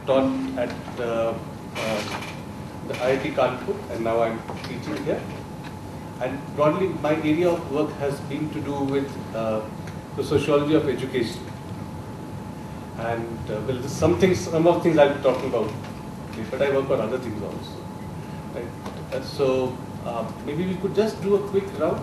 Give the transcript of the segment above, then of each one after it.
taught at the IIT Kanpur, and now I'm teaching here. And broadly, my area of work has been to do with the sociology of education. And well, some of the things I'll be talking about, but I work on other things also. Right? So maybe we could just do a quick round.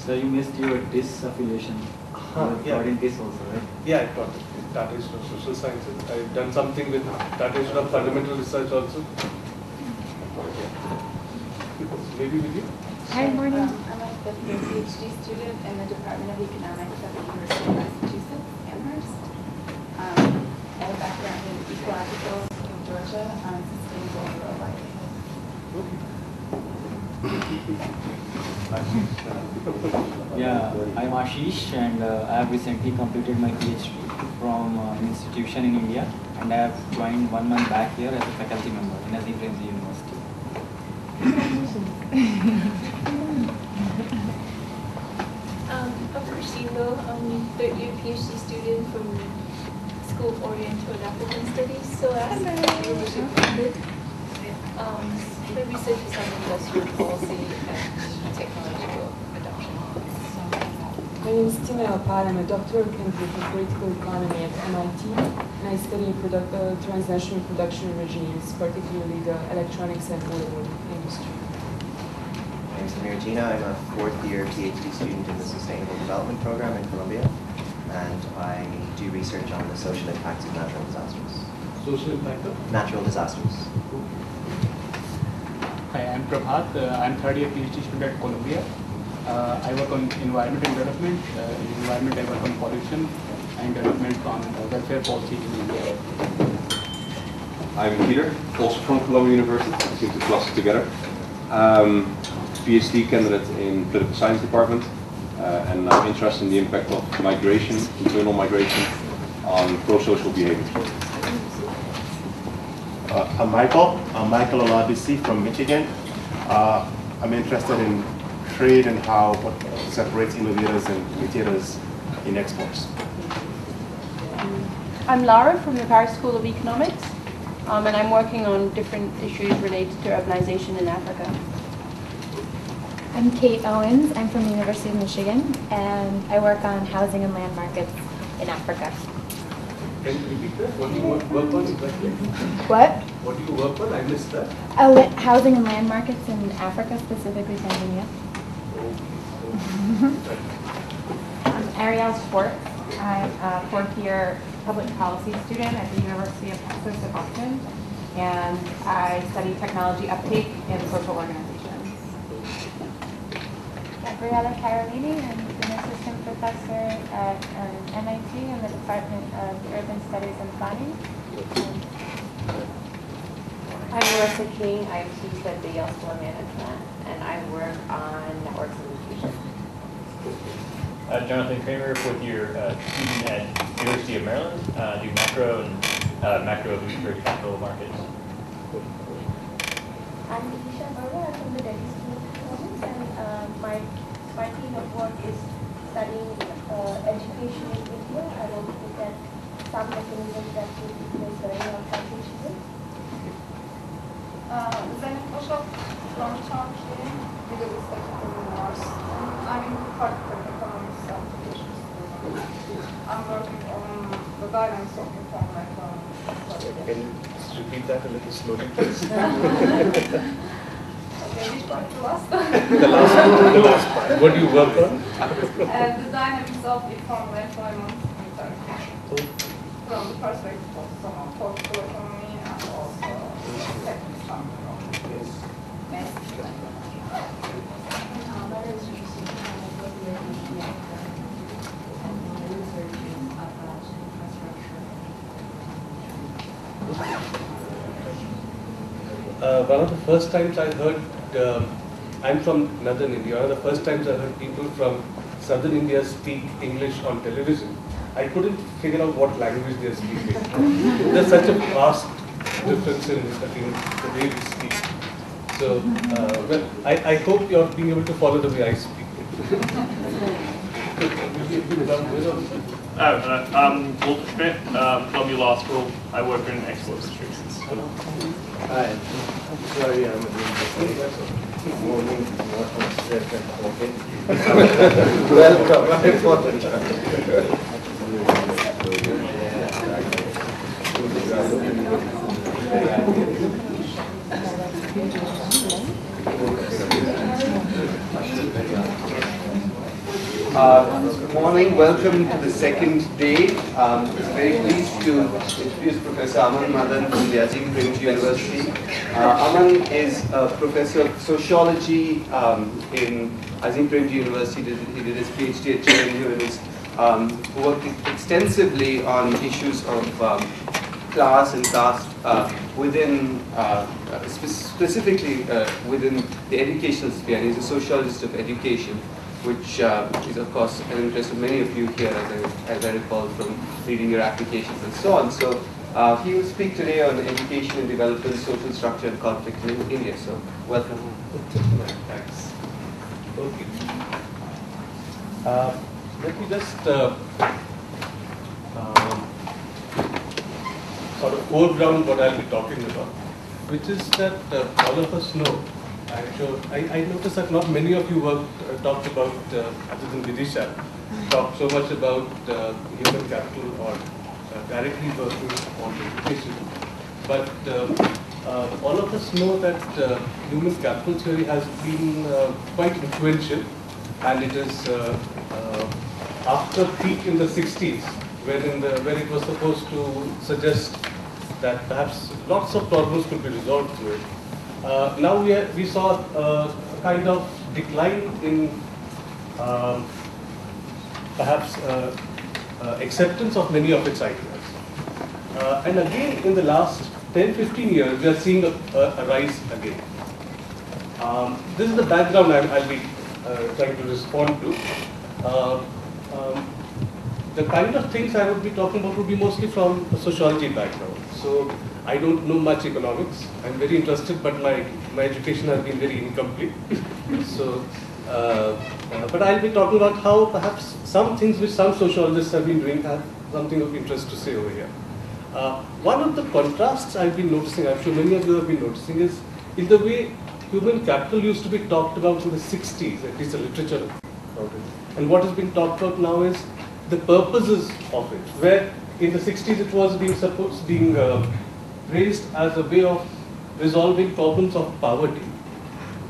So you missed your DIS affiliation. You taught in DIS also, right? Yeah, I taught in Tata Institute of Social Sciences. I've done something with Tata Institute of Fundamental Research also. Maybe with you? Hi, morning. I'm a fifth-year PhD student in the Department of Economics at the University of Massachusetts, Amherst. I have a background in ecologicals in Georgia on sustainable rural livelihood. Yeah, I'm Ashish, and I have recently completed my PhD from an institution in India, and I have joined 1 month back here as a faculty member in Azim Premji University. I'm Christine, third-year PhD student from School of Oriental and African Studies. So I'm leadership funded. My research is on industrial policy and technological adoption. My name is Tina Alpad. I'm a doctoral candidate in political economy at MIT, and I study transnational production regimes, particularly the electronics and automotive industry. My name is Amir Gina. I'm a fourth-year PhD student in the Sustainable Development Program in Colombia, and I do research on the social impacts of natural disasters. Social impact of? Natural disasters. Hi, I'm Prabhat. I'm third-year PhD student at Columbia. I work on environment and development. In environment, I work on pollution and development on welfare policy in India. I'm Peter, also from Columbia University. I seem to cluster together. PhD candidate in political science department, and I'm interested in the impact of migration, internal migration, on pro-social behavior. I'm Michael Olabisi from Michigan. I'm interested in trade and what separates innovators and imitators in exports. I'm Lara from the Paris School of Economics, and I'm working on different issues related to urbanization in Africa. I'm Kate Owens. I'm from the University of Michigan, and I work on housing and land markets in Africa. Can you repeat that? What do you work on exactly? What? What do you work on? I missed that. Housing and land markets in Africa, specifically Tanzania. I'm Ariel Schwartz. I'm a fourth-year public policy student at the University of Texas at Austin, and I study technology uptake in social organizations. Gabriella Carolini. I'm an assistant professor at MIT in the Department of Urban Studies and Planning. I'm Melissa King. I teach at the Yale School of Management, and I work on networks and diffusion. Jonathan Kramer, fourth-year student at University of Maryland, do macro and macro research capital markets. I'm Nisha Barra. I'm from the Delhi School of Economics, and my field of work is studying education in India. I will look at some mechanisms that will replace learning of country children. Zeynep Boşok from Turkey, Middle East Entrepreneurs. I'm in Department of Economics Applications. I'm working on the guidance of informal economics. Can you just repeat that a little slowly, please? Okay, which part? The last? The last part. What do you work on? The dynamics of informal employment in Turkey. From the perspective of some of political economy and also technical one of the first times I heard, I'm from northern India, one of the first times I heard people from southern India speak English on television. I couldn't figure out what language they're speaking. There's such a vast difference in the way we speak. So, well, I hope you're being able to follow the way I speak. I'm Walter Schmidt, Columbia Law School. I work in export restrictions. Hi. Sorry, I'm a morning, not much stress and okay. Welcome, important. Good morning, welcome to the second day. I'm very pleased to introduce Professor Amman Madan from the Azim Premji University. Amman is a professor of sociology in Azim Premji University. He did his PhD at JNU and has worked extensively on issues of class and caste within, specifically within the educational sphere. He's a sociologist of education, which is of course an interest of many of you here, as I recall from reading your applications and so on. So he will speak today on education and development, social structure and conflict in India. So welcome. Thanks. Okay. Let me just sort of foreground what I'll be talking about, which is that all of us know. I'm sure. I noticed that not many of you talked about, other than Vidisha, talked so much about human capital or directly working on education. But all of us know that human capital theory has been quite influential, and it is after peak in the 60s, where it was supposed to suggest that perhaps lots of problems could be resolved through it. Now we saw a kind of decline in perhaps acceptance of many of its ideas. And again, in the last 10-15 years, we are seeing a rise again. This is the background I'll be trying to respond to. The kind of things I would be talking about would be mostly from a sociology background. So I don't know much economics. I'm very interested, but my education has been very incomplete. So, but I'll be talking about how perhaps some things which some sociologists have been doing have something of interest to say over here. One of the contrasts I've been noticing, I'm sure many of you have been noticing, is in the way human capital used to be talked about in the 60s, at least the literature about it. And what is being talked about now is the purposes of it, where in the 60s it was being raised as a way of resolving problems of poverty,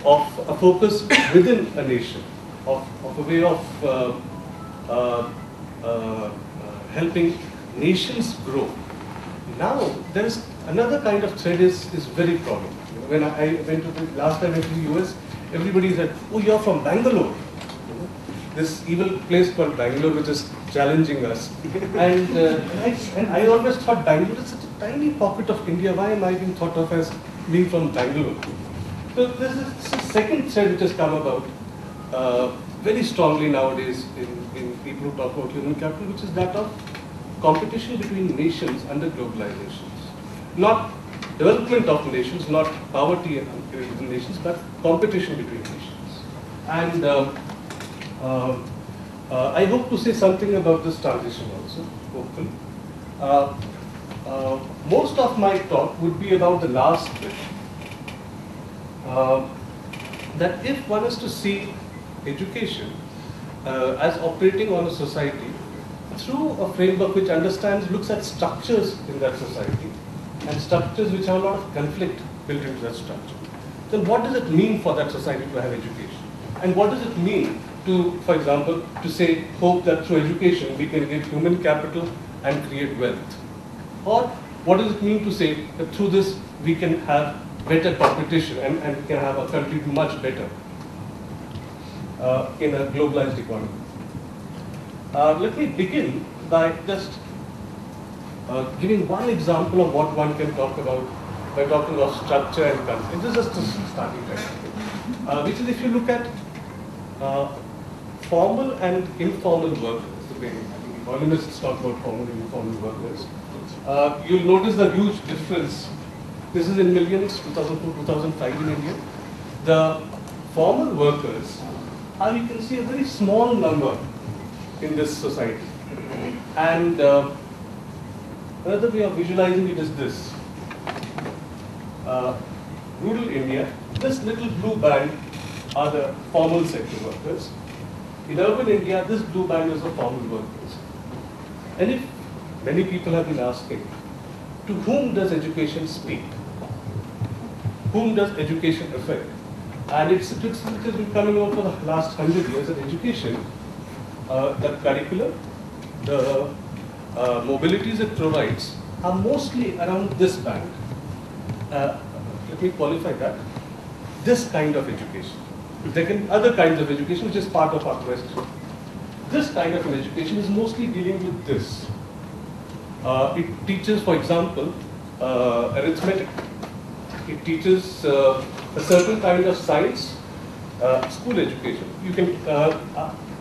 of a focus within a nation, of a way of helping nations grow. Now there is another kind of thread is very prominent. When I went to last time I went to the US, everybody said, "Oh, you're from Bangalore." This evil place called Bangalore, which is challenging us. And I always thought Bangalore is such a tiny pocket of India. Why am I being thought of as being from Bangalore? So this is the second thread which has come about very strongly nowadays in people who talk about human capital, which is that of competition between nations under globalizations. Not development of nations, not poverty within nations, but competition between nations. And I hope to say something about this transition also, hopefully. Most of my talk would be about the last bit. That if one is to see education as operating on a society through a framework which looks at structures in that society, and structures which have a lot of conflict built into that structure, then what does it mean for that society to have education? And what does it mean to, for example, to say, hope that through education we can get human capital and create wealth? Or what does it mean to say that through this we can have better competition and we can have a country do much better in a globalized economy? Let me begin by just giving one example of what one can talk about by talking of structure and conflict. This is just a starting point, which is if you look at formal and informal workers, the way economists talk about formal and informal workers, you'll notice the huge difference. This is in millions, 2004-2005 in India. The formal workers are, you can see, a very small number in this society. And another way of visualizing it is this. Rural India, this little blue band are the formal sector workers. In urban India, this blue band is the formal workers. And if many people have been asking, to whom does education speak? Whom does education affect? And it has been coming on for the last 100 years that education, the curriculum, the mobilities it provides are mostly around this band. Let me qualify that. This kind of education. There can be other kinds of education, which is part of our question. This kind of an education is mostly dealing with this. It teaches, for example, arithmetic. It teaches a certain kind of science, school education. You can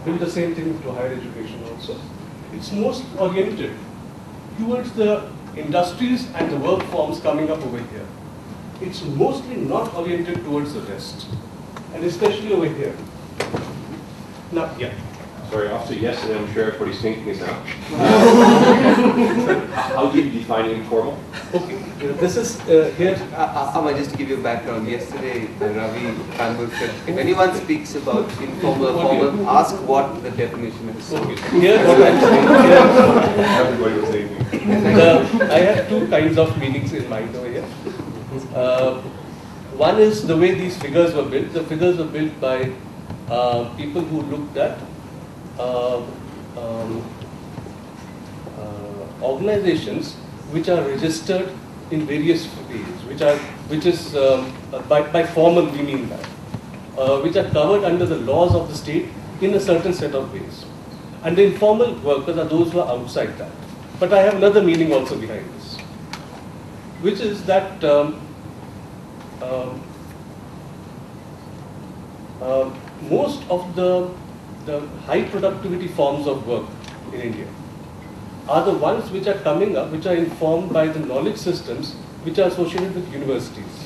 build the same thing to higher education also. It's most oriented towards the industries and the work forms coming up over here. It's mostly not oriented towards the rest, and especially over here. Now, yeah. Sorry, after yesterday, I'm sure everybody's thinking it now. How do you define informal? Okay, this is here. Just to give you a background, yesterday Ravi Kanbur said, if anyone speaks about informal or formal, ask what the definition is. Okay. Here, what I'm saying here, everybody was thinking. I have two kinds of meanings in mind over here. One is the way these figures were built. The figures were built by people who looked at organizations which are registered in various ways, which is by formal we mean that, which are covered under the laws of the state in a certain set of ways. And the informal workers are those who are outside that. But I have another meaning also behind this, which is that most of the high productivity forms of work in India are the ones which are coming up, which are informed by the knowledge systems which are associated with universities.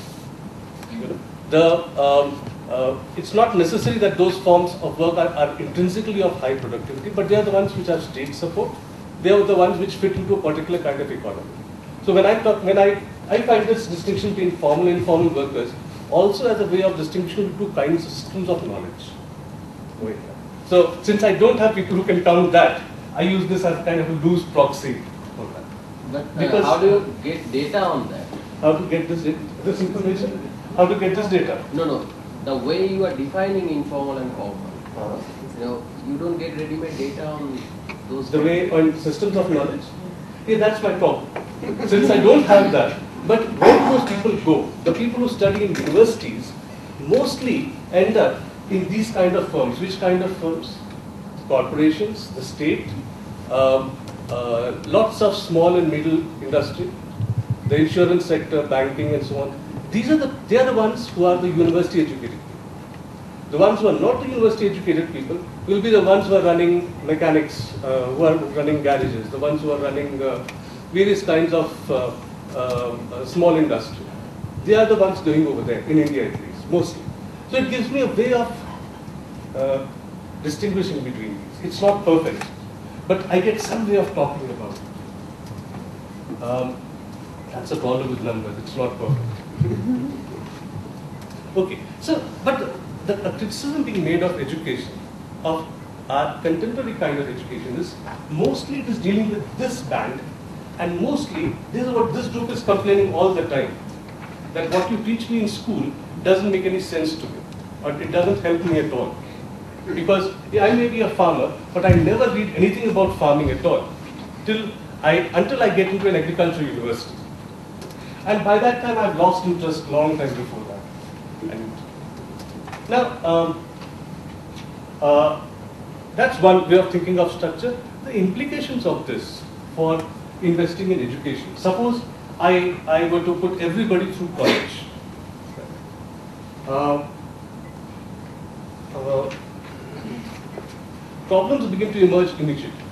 You know, it's not necessary that those forms of work are intrinsically of high productivity, but they are the ones which are state support. They are the ones which fit into a particular kind of economy. So when I find this distinction between formal and informal workers also as a way of distinguishing two kinds of systems of knowledge. So since I don't have people who can count that, I use this as kind of a loose proxy for that. But Because how do you get data on that? How to get this information? How to get this data? No. The way you are defining informal and formal, you don't get ready-made data on those. The way on systems of knowledge? Yeah, that's my problem. Since I don't have that, but where do those people go? The people who study in universities mostly end up in these kind of firms. Which kind of firms? Corporations, the state, lots of small and middle industry, the insurance sector, banking and so on. They are the ones who are the university educated people. The ones who are not the university educated people will be the ones who are running mechanics, who are running garages, the ones who are running various kinds of small industry. They are the ones going over there, in India at least, mostly. So it gives me a way of distinguishing between these. It's not perfect, but I get some way of talking about it. That's a problem with numbers, it's not perfect. Okay, so, but the criticism being made of education, of our contemporary kind of education is, mostly it is dealing with this band, and mostly, this is what this group is complaining all the time, that what you teach me in school doesn't make any sense to me, or it doesn't help me at all. Because I may be a farmer, but I never read anything about farming at all, until I get into an agricultural university. And by that time, I've lost interest long time before that. And now, that's one way of thinking of structure. The implications of this for investing in education. Suppose I were to put everybody through college. Problems begin to emerge immediately.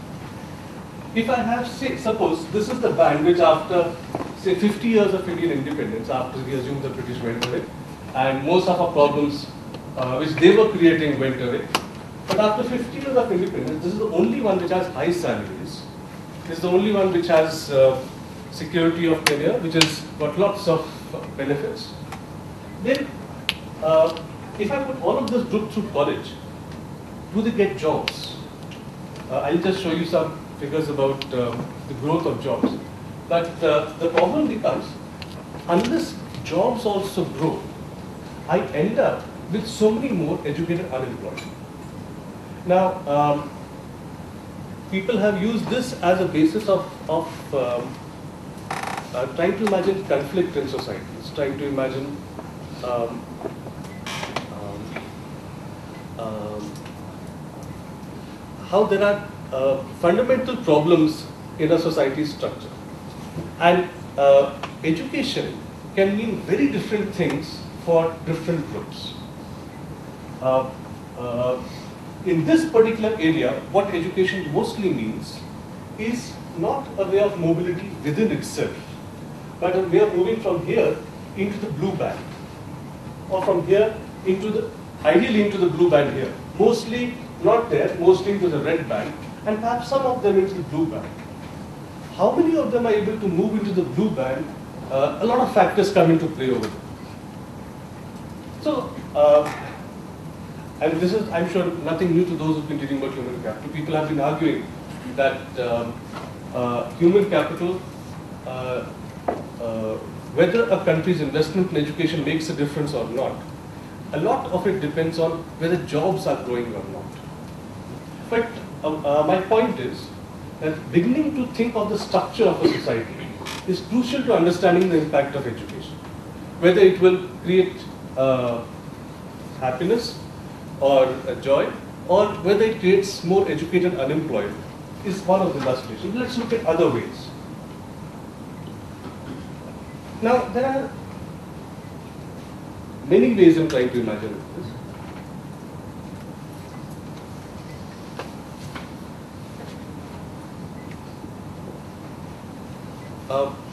If I have, say, suppose this is the band which after, say, 50 years of Indian independence, after we assume the British went away, and most of our problems which they were creating went away, But after 50 years of independence, this is the only one which has high salaries. This is the only one which has security of tenure, which has got lots of benefits. Then, if I put all of this group through college, do they get jobs? I'll just show you some figures about the growth of jobs. But the problem becomes, unless jobs also grow, I end up with so many more educated unemployed. Now, people have used this as a basis of trying to imagine conflict in societies, trying to imagine how there are fundamental problems in a society's structure. And education can mean very different things for different groups. In this particular area, what education mostly means is not a way of mobility within itself, but a way of moving from here into the blue band, or from here into the, ideally into the blue band here. Mostly not there, mostly into the red band, and perhaps some of them into the blue band. How many of them are able to move into the blue band? A lot of factors come into play over there. So, and this is, I'm sure, nothing new to those who've been dealing about human capital. People have been arguing that human capital, whether a country's investment in education makes a difference or not, a lot of it depends on whether jobs are growing or not. But my point is that beginning to think of the structure of a society is crucial to understanding the impact of education. Whether it will create happiness or joy, or whether it creates more educated unemployed, is one of the illustrations. Let's look at other ways. Now, there are many ways in trying to imagine this.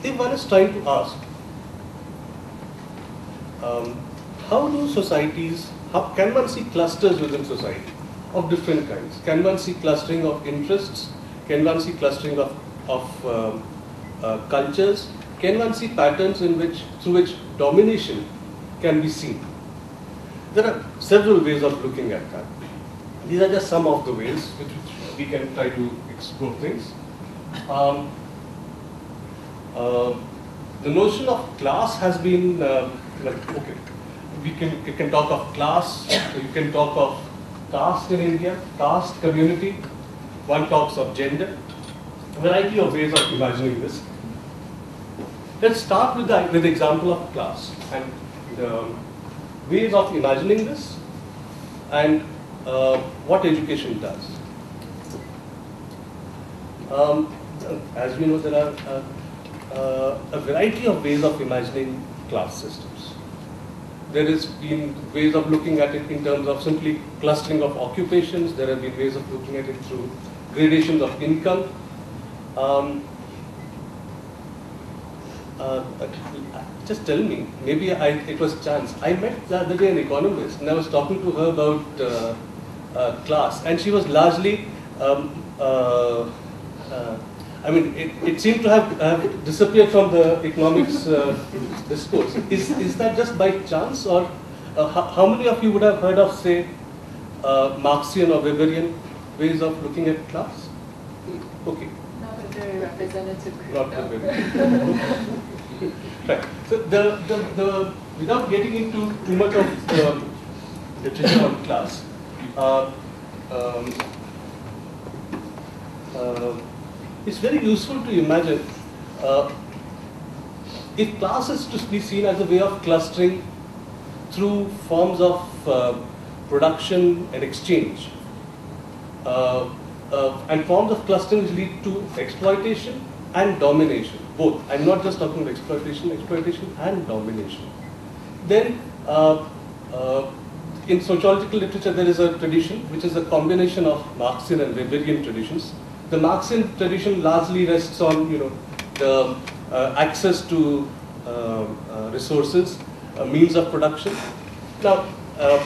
If one is trying to ask, how do societies, how can one see clusters within society of different kinds? Can one see clustering of interests? Can one see clustering of cultures? Can one see patterns in which, through which domination can be seen? There are several ways of looking at that. These are just some of the ways with which we can try to explore things. The notion of class has been okay. You can talk of class. You can talk of caste in India, caste, community. One talks of gender. A variety of ways of imagining this. Let's start with the example of class and ways of imagining this and what education does. As we know, there are a variety of ways of imagining class systems. There has been ways of looking at it in terms of simply clustering of occupations. There have been ways of looking at it through gradations of income. Just tell me, maybe it was chance. I met the other day an economist and I was talking to her about class, and she was largely, I mean, it seemed to have disappeared from the economics discourse. Is that just by chance, or how many of you would have heard of, say, Marxian or Weberian ways of looking at class? Okay. Not a very representative group. Not a very. Right. So without getting into too much of the literature on class, it's very useful to imagine if class is to be seen as a way of clustering through forms of production and exchange, and forms of clustering which lead to exploitation and domination, both. I'm not just talking about exploitation and domination. Then in sociological literature there is a tradition which is a combination of Marxian and Weberian traditions. The Marxian tradition largely rests on, the access to resources, means of production. Now,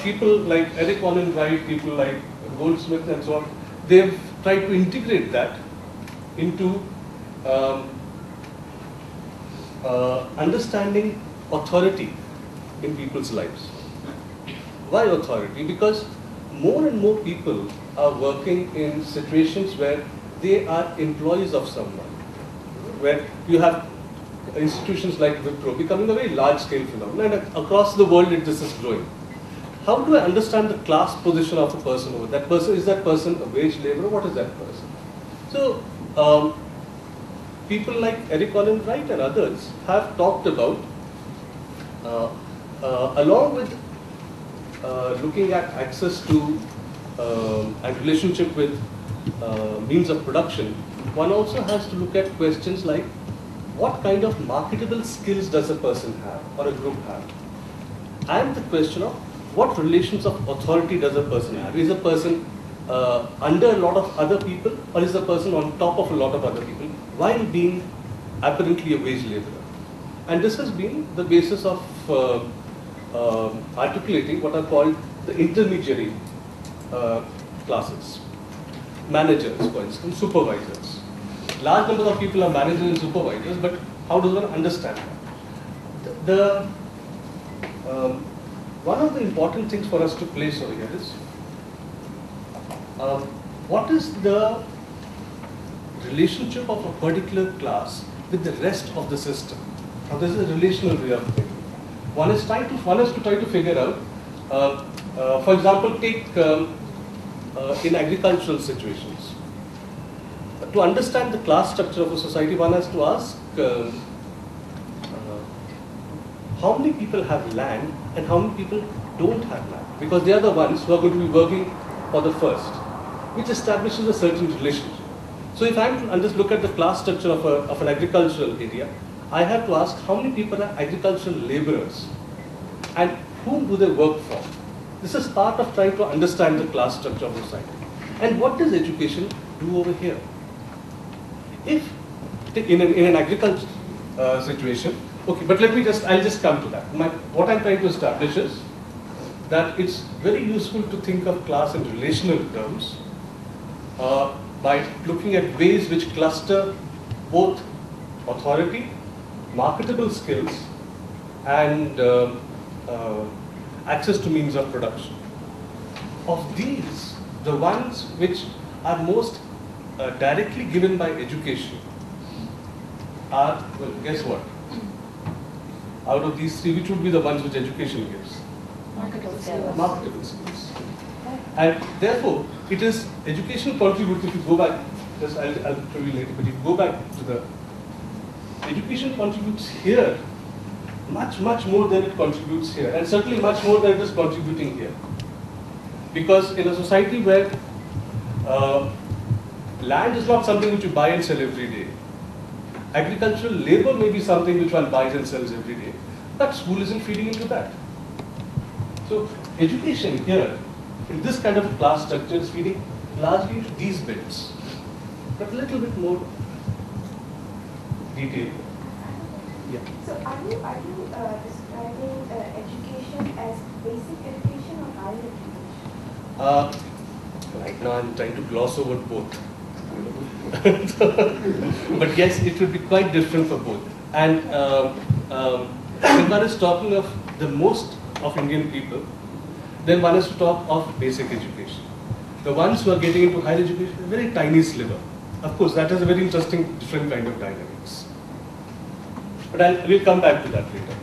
people like Eric Olin Wright, people like Goldsmith and so on, they've tried to integrate that into understanding authority in people's lives. Why authority? Because more and more people are working in situations where they are employees of someone, where you have institutions like Wipro becoming a very large-scale phenomenon, and across the world this is growing. How do I understand the class position of a person over that person? Is that person a wage laborer? What is that person? So, people like Eric Olin Wright and others have talked about, along with looking at access to and relationship with means of production, one also has to look at questions like what kind of marketable skills does a person have or a group have? And the question of what relations of authority does a person have? Is a person under a lot of other people, or is a person on top of a lot of other people while being apparently a wage laborer? And this has been the basis of articulating what are called the intermediary classes. Managers, for instance, supervisors. Large number of people are managers and supervisors, but how does one understand that? One of the important things for us to place over here is what is the relationship of a particular class with the rest of the system? Now, this is a relational way of thinking. One is to try to figure out, for example, take in agricultural situations. To understand the class structure of a society, one has to ask how many people have land and how many people don't have land, because they are the ones who are going to be working for the first, which establishes a certain relationship. So if I am to just look at the class structure of an agricultural area, I have to ask how many people are agricultural laborers and whom do they work for. This is part of trying to understand the class structure of society. And what does education do over here? If in an agricultural situation, okay, but I'll just come to that. What I'm trying to establish is that it's very useful to think of class in relational terms by looking at ways which cluster both authority, marketable skills, and access to means of production. Of these, the ones which are most directly given by education are, well, guess what? Out of these three, which would be the ones which education gives? Marketable skills. Marketable skills. And therefore, it is education contributes, if you go back, just I'll tell you later, but if you go back to the, education contributes here much more than it contributes here, and certainly much more than it is contributing here. Because in a society where land is not something which you buy and sell every day, agricultural labor may be something which one buys and sells every day, but school isn't feeding into that. So education here, in this kind of class structure, is feeding largely into these bits, but a little bit more detail. Yeah. So are you describing education as basic education or higher education? Right now I'm trying to gloss over both. But yes, it will be quite different for both. And when one is talking of the most of Indian people, then one has to talk of basic education. The ones who are getting into higher education, a very tiny sliver. Of course, that has a very interesting, different kind of dynamics. But we'll come back to that later.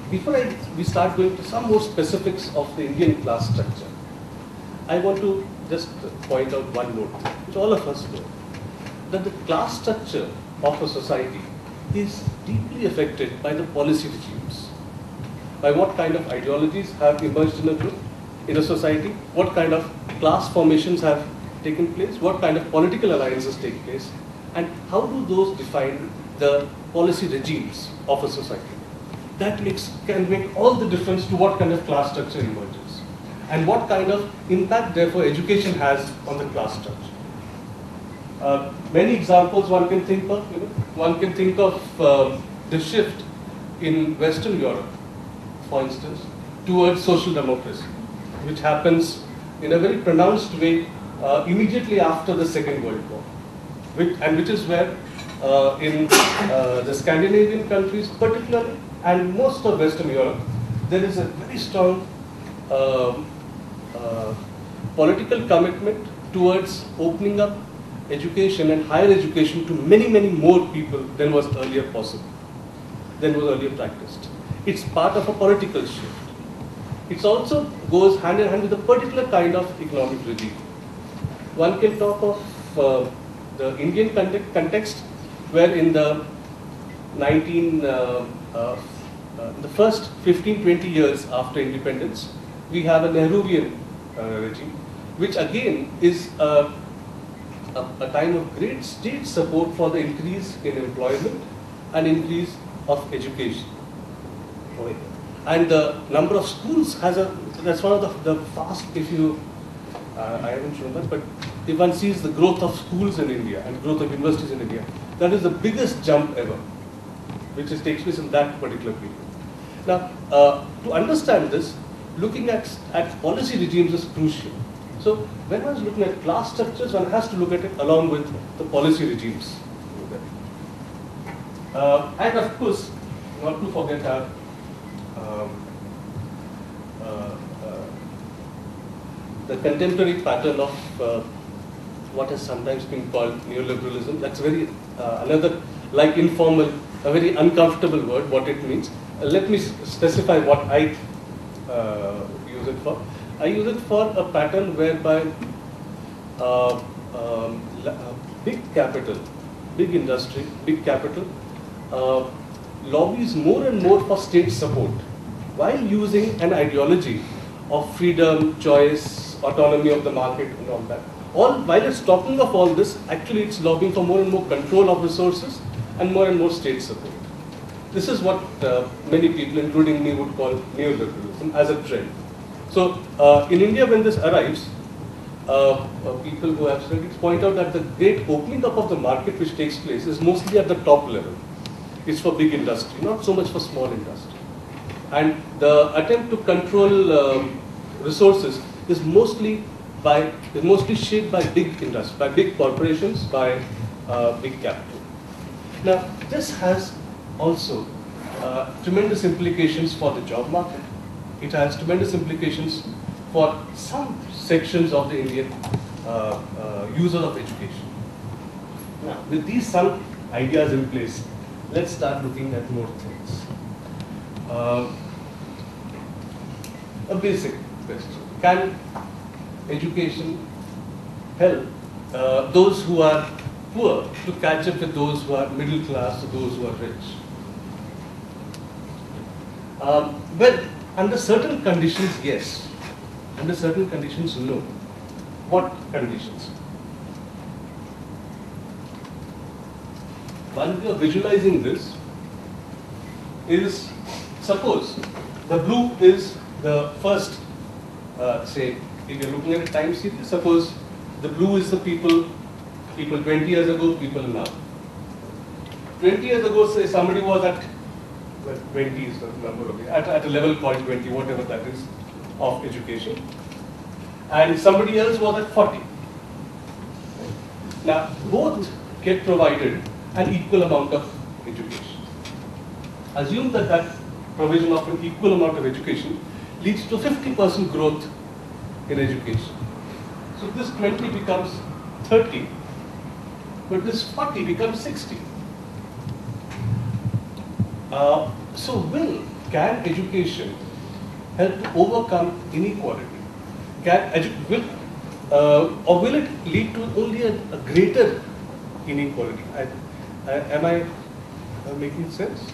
Before we start going to some more specifics of the Indian class structure, I want to just point out one more thing, which all of us know, that the class structure of a society is deeply affected by the policy regimes, by what kind of ideologies have emerged in a group, in a society, what kind of class formations have taken place, what kind of political alliances take place, and how do those define the policy regimes of a society. That can make all the difference to what kind of class structure emerges, and what kind of impact, therefore, education has on the class structure. Many examples one can think of. One can think of the shift in Western Europe for instance, towards social democracy, which happens in a very pronounced way immediately after the Second World War, which is where in the Scandinavian countries particularly, and most of Western Europe, there is a very strong political commitment towards opening up education and higher education to many, many more people than was earlier possible, than was earlier practiced. It's part of a political shift. It also goes hand in hand with a particular kind of economic regime. One can talk of the Indian context, where in the the first 15-20 years after independence, we have a Nehruvian regime, which again is a time of great state support for the increase in employment and increase of education. And the number of schools that's one of the fast, if you, I haven't shown that, but if one sees the growth of schools in India and growth of universities in India, that is the biggest jump ever, which takes place in that particular period. Now, to understand this, looking at policy regimes is crucial. So, when one is looking at class structures, one has to look at it along with the policy regimes. And of course, not to forget our the contemporary pattern of what has sometimes been called neoliberalism. That's very another, like informal, a very uncomfortable word, what it means. Let me specify what I use it for. I use it for a pattern whereby big capital, big industry, big capital lobbies more and more for state support while using an ideology of freedom, choice, autonomy of the market and all that. While it's talking of all this, actually it's lobbying for more and more control of resources and more state support. This is what many people, including me, would call neoliberalism as a trend. So in India, when this arrives, people who have studied point out that the great opening up of the market which takes place is mostly at the top level. It's for big industry, not so much for small industry. And the attempt to control resources is mostly shaped by big industry, by big corporations, by big capital. Now, this has also tremendous implications for the job market. It has tremendous implications for some sections of the Indian users of education. Now, with these some ideas in place, let's start looking at more things. A basic question: can education help those who are poor to catch up with those who are middle class, or those who are rich? Well, under certain conditions, yes. Under certain conditions, no. What conditions? One way of visualizing this is, suppose the blue is the first, say, if you're looking at a time series, suppose the blue is the people 20 years ago, people now. 20 years ago, say somebody was at, well, 20 is the number of, at a level called 20, whatever that is, of education. And somebody else was at 40. Now, both get provided an equal amount of education. Assume that that provision of an equal amount of education leads to 50% growth in education. So this 20 becomes 30, but this 40 becomes 60. So can education help to overcome inequality? Or will it lead to only a greater inequality? Am I making sense?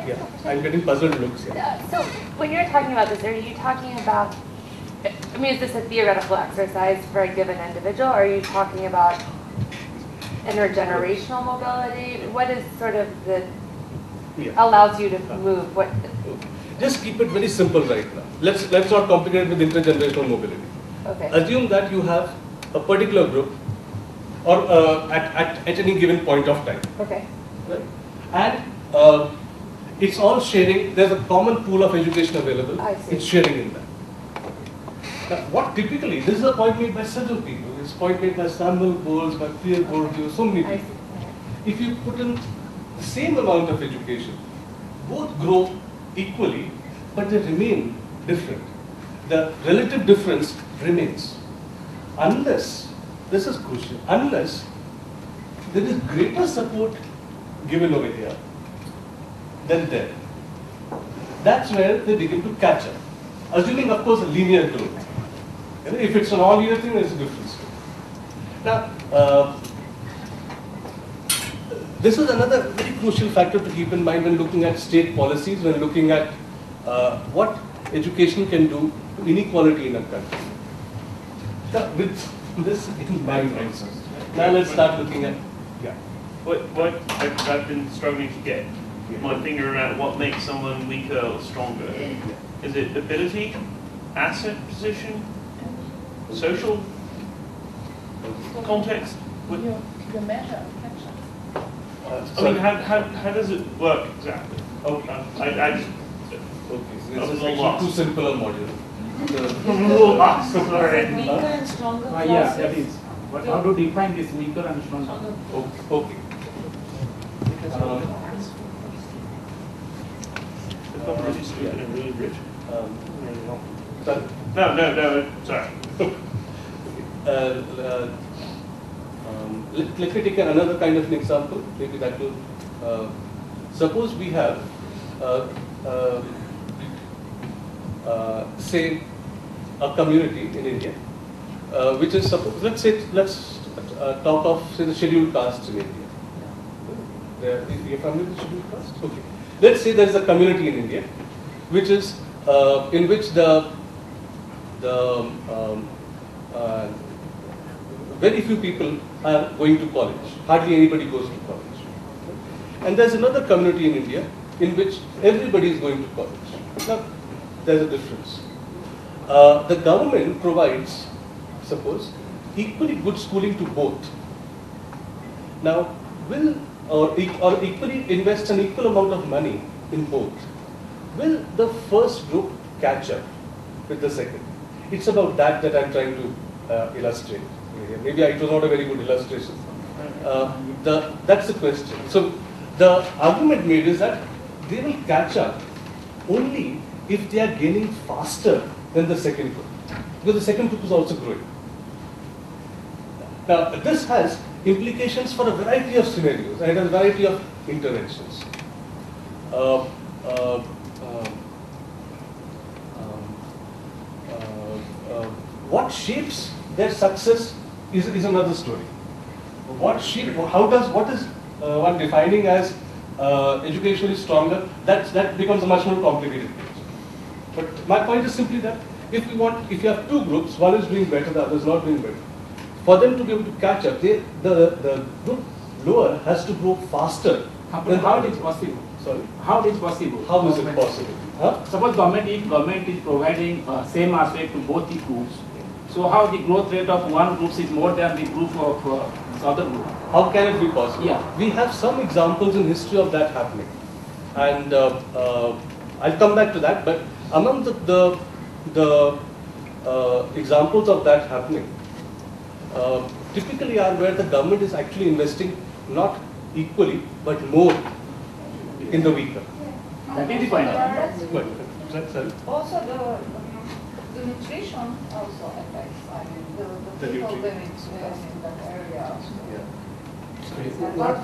Yeah, I'm getting puzzled looks here. So when you're talking about this, are you talking about, I mean, is this a theoretical exercise for a given individual, or are you talking about intergenerational mobility? What is sort of the, allows you to move? What? Just keep it very simple right now. Let's not complicate it with intergenerational mobility. Okay. Assume that you have a particular group, or at any given point of time. Okay. Right? And it's all sharing. There's a common pool of education available. I see. It's sharing in that. Now, what typically, this is a point made by several people. It's a point made by Samuel Bowles, by Pierre Bourdieu, so many people. If you put in the same amount of education, both grow equally, but they remain different. The relative difference remains. Unless, this is crucial, unless there is greater support given over here than there. That's where they begin to catch up. Assuming, of course, a linear growth. If it's an all-year thing, there's a difference. Now, this is another very crucial factor to keep in mind when looking at state policies, when looking at what education can do to inequality in a country. Now, with this in mind also. Now let's start looking at, yeah. What I've been struggling to get my finger around what makes someone weaker or stronger. Is it ability, asset position, social context? The measure. I mean, how does it work exactly? Oh, I just. Okay, so this is actually too simple a module. Sorry. Weaker and stronger Yeah, that is. But how to define this weaker and stronger? Okay. Really stupid and really rich. Sorry? No, sorry. Let me take another kind of an example. Maybe that will. Suppose we have, say, a community in India, which is suppose. Let's talk of say the scheduled castes in India. You're familiar with scheduled caste? Okay. Let's say there is a community in India, which is in which very few people are going to college. Hardly anybody goes to college. And there's another community in India in which everybody is going to college. Now, there's a difference. The government provides, suppose, equally good schooling to both. Now, or equally invest an equal amount of money in both. Will the first group catch up with the second? It's about that I'm trying to illustrate. Maybe it was not a very good illustration. That's the question. So the argument made is that they will catch up only if they are gaining faster than the second group, because the second group is also growing. Now this has implications for a variety of scenarios and a variety of interventions. What shapes their success is another story. What is one defining as educationally stronger? That becomes a much more complicated picture. But my point is simply that if you have two groups, one is doing better, the other is not doing better. For them to be able to catch up, the group lower has to grow faster. But how it is possible? Sorry? How it is possible? How is it possible? Huh? Suppose government is providing same aspect to both the groups. So how the growth rate of one group is more than the group of the other group? How can it be possible? Yeah. We have some examples in history of that happening. And I'll come back to that, but among the examples of that happening, typically are where the government is actually investing not equally, but more in the weaker. That is the point. Also, the nutrition also affects. I mean, the people living in that area.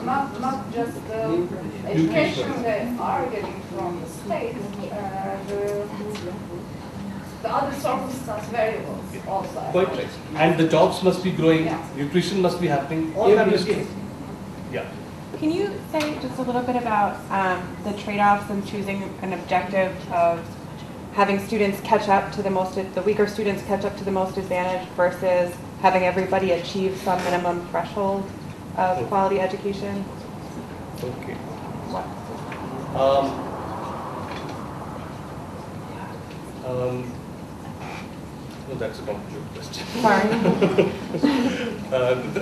Not just the education they are getting from the state, the other circumstance variables also. Quite right. And the jobs must be growing, nutrition must be happening, all that is true. Yeah. Can you say just a little bit about the trade-offs in choosing an objective of having students catch up to the weaker students catch up to the most advantaged versus having everybody achieve some minimum threshold of quality education? Okay. No, that's a complicated question. Sorry.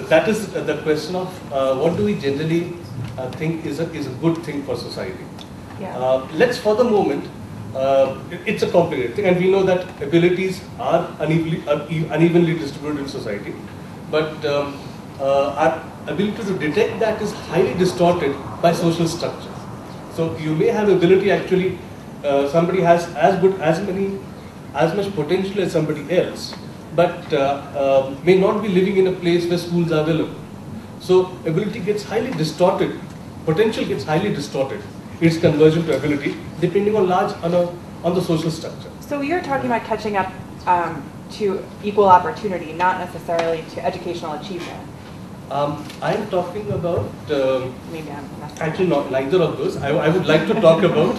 That is the question of what do we generally think is a good thing for society. Yeah. Let's for the moment, it's a complicated thing, and we know that abilities are unevenly distributed in society, but our ability to detect that is highly distorted by social structures. So you may have ability actually, somebody has as much potential as somebody else, but may not be living in a place where schools are available. So ability gets highly distorted, potential gets highly distorted, its conversion to ability, depending on the social structure. So you're talking about catching up to equal opportunity, not necessarily to educational achievement. I am talking about, Maybe I'm actually not neither of those. I would like to talk about,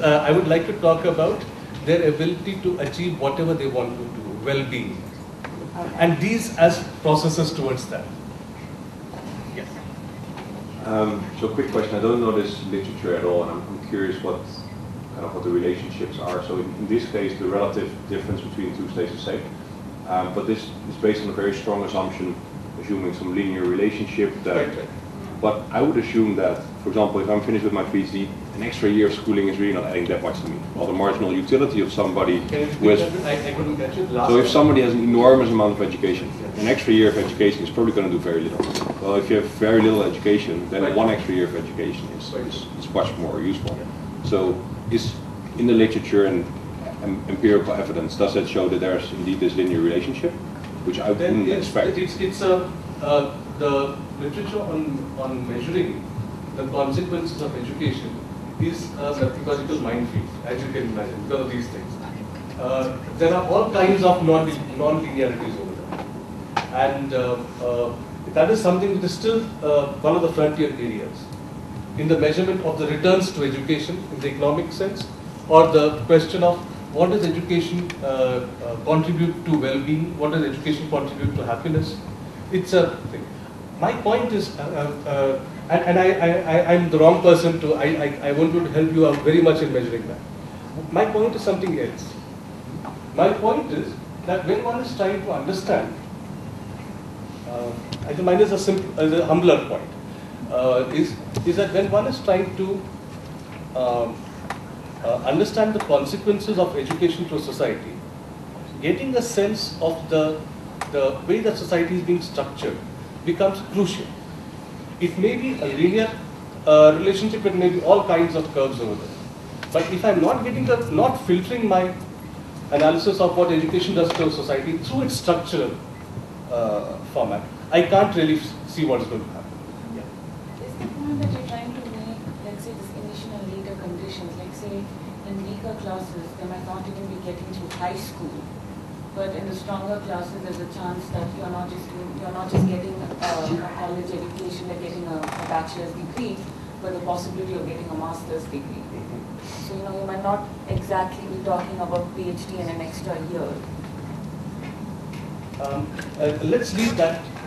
I would like to talk about their ability to achieve whatever they want to do, well-being. Okay. And these as processes towards that. Yes. So quick question, I don't know this literature at all, and I'm curious what the relationships are. So in this case, the relative difference between two stays the same. But this is based on a very strong assumption, assuming some linear relationship. That, but I would assume that, for example, if I'm finished with my PhD, an extra year of schooling is really not adding that much to me. Or the marginal utility of somebody who has... I couldn't catch it. So if somebody has an enormous amount of education, an extra year of education is probably going to do very little. Well, if you have very little education, then one extra year of education is much more useful. So is in the literature and empirical evidence, does that show that there's indeed this linear relationship, which I wouldn't expect? It's the literature on measuring the consequences of education is a psychological minefield, as you can imagine, because of these things. There are all kinds of non-linearities over there. And that is something that is still one of the frontier areas in the measurement of the returns to education in the economic sense, or the question of what does education contribute to well-being, what does education contribute to happiness. It's a thing. My point is, I'm the wrong person to, I want to help you out very much in measuring that. My point is something else. My point is that when one is trying to understand, I think mine is a humbler point, is that when one is trying to understand the consequences of education to society, getting a sense of the way that society is being structured becomes crucial. It may be a linear relationship, it may be all kinds of curves over there. But if I'm not filtering my analysis of what education does to society through its structural format, I can't really see what is going to happen. Is the point that you're trying to make, let's say, this initial and later conditions, like say in weaker classes, they might not even be getting to high school, but in the stronger classes, there's a chance that you're not just getting a college education, you're getting a bachelor's degree, but the possibility of getting a master's degree. So you might not exactly be talking about PhD in an extra year. Let's leave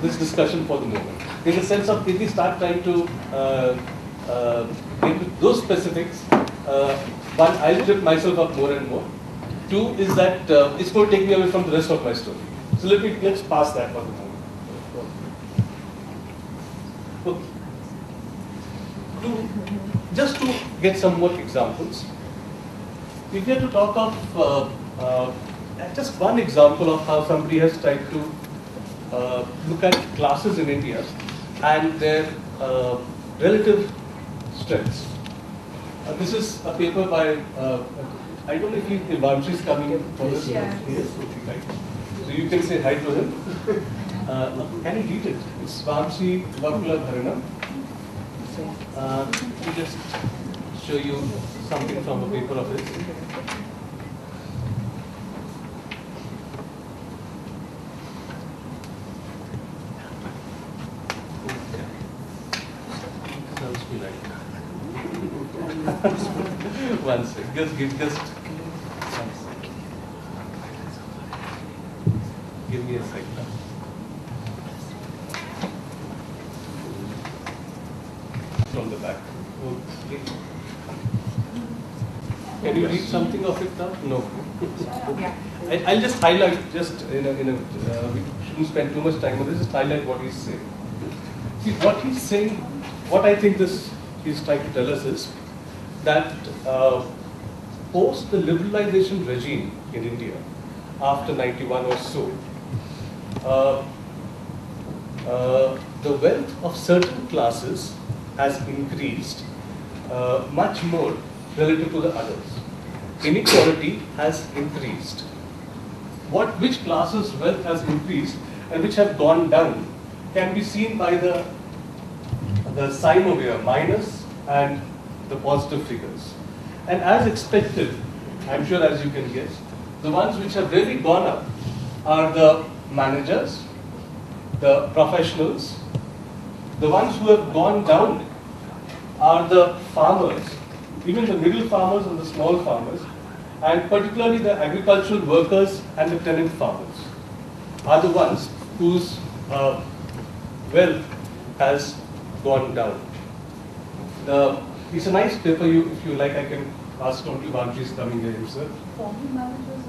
this discussion for the moment. In the sense of, if we start trying to get into those specifics, one, I'll trip myself up more and more. Two is that it's going to take me away from the rest of my story. So let's pass that for the moment. Just to get some more examples, we get to talk of just one example of how somebody has tried to look at classes in India and their relative strengths. This is a paper by, I don't know if Vamshi is coming in for this. Yes. Yes. Right. So you can say hi to him. Can you read it? It's Vamshi Vakula Bharana. Let me just show you something from a paper of his. One second, just give me a second. From the back. Okay. Can you read something of it now? No. I'll just highlight, just we shouldn't spend too much time on this, just highlight what he's saying. See, what he's saying, what I think he's trying to tell us is that post the liberalization regime in India, after 91 or so, the wealth of certain classes has increased much more relative to the others. Inequality has increased. Which classes' wealth has increased and which have gone down can be seen by the sign over here, minus and the positive figures. And as expected, I'm sure as you can guess, the ones which have really gone up are the managers, the professionals. The ones who have gone down are the farmers, even the middle farmers and the small farmers, and particularly the agricultural workers and the tenant farmers are the ones whose wealth has gone down. It's a nice paper. If you like, I can ask Dr. Bantry is coming here himself. Formal managers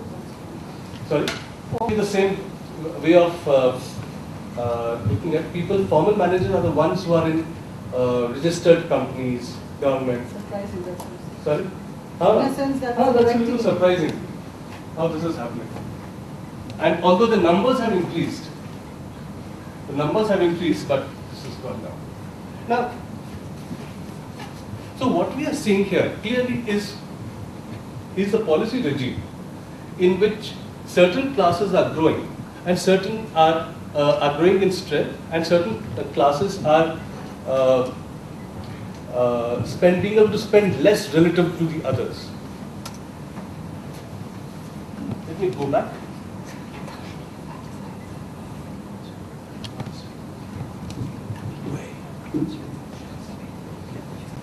or Sorry? The same way of looking at people. Formal managers are the ones who are in registered companies, government. surprising that. Sorry? In a sense that That's a little surprising how this is happening. And although the numbers have increased, but this has gone down. Now, so what we are seeing here clearly is a policy regime in which certain classes are growing and certain are growing in strength, and certain classes are being able to spend less relative to the others. Let me go back.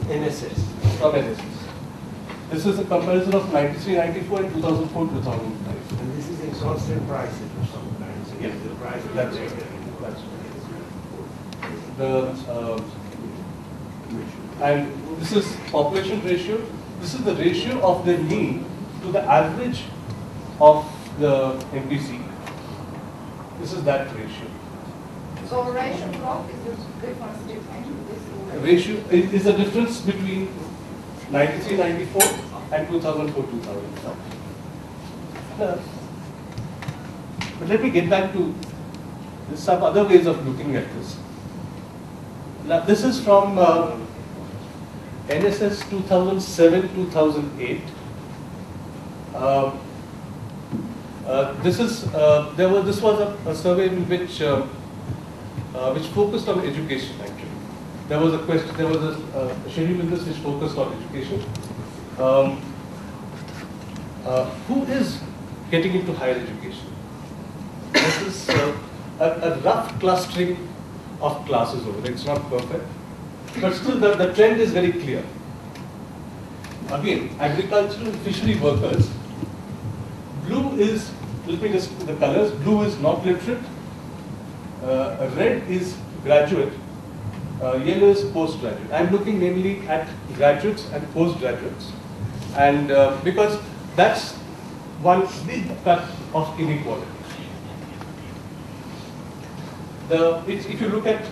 NSS, from NSS. This is a comparison of 93-94 and 2004-2005. And this is exhaustive prices or something. Yeah, the price. that's right. That's right. And this is population ratio. This is the ratio of the mean to the average of the MPC. This is that ratio. So ratio block is the difference between this Ratio is the difference between 93-94 and 2004-2005. But let me get back to some other ways of looking at this. Now, this is from NSS 2007-2008. This was a survey in which focused on education. Actually, there was a question. There was a schedule in this which focused on education. Who is getting into higher education? This is a rough clustering of classes over there. It's not perfect, but still the trend is very clear. Again, agricultural and fishery workers. Blue is, let me just the colors. Blue is not literate. Red is graduate. Yellow is postgraduate. I'm looking mainly at graduates and postgraduates, and because that's one big cut of inequality. If you look at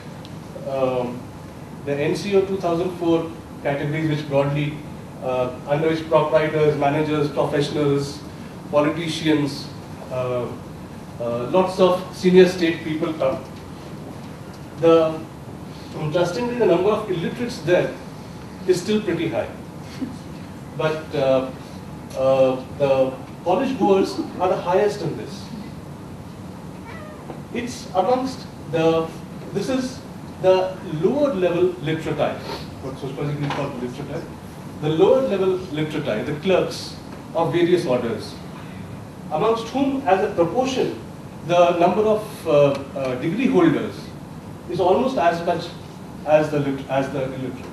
the NCO 2004 categories, which broadly under which proprietors, managers, professionals, politicians, lots of senior state people come. Interestingly, the number of illiterates there is still pretty high, but the college goers are the highest in this. It's amongst this is the lower level literati, what sociologically called literati. The lower level literati, the clerks of various orders, amongst whom, as a proportion, the number of degree holders is almost as much as the illiterate.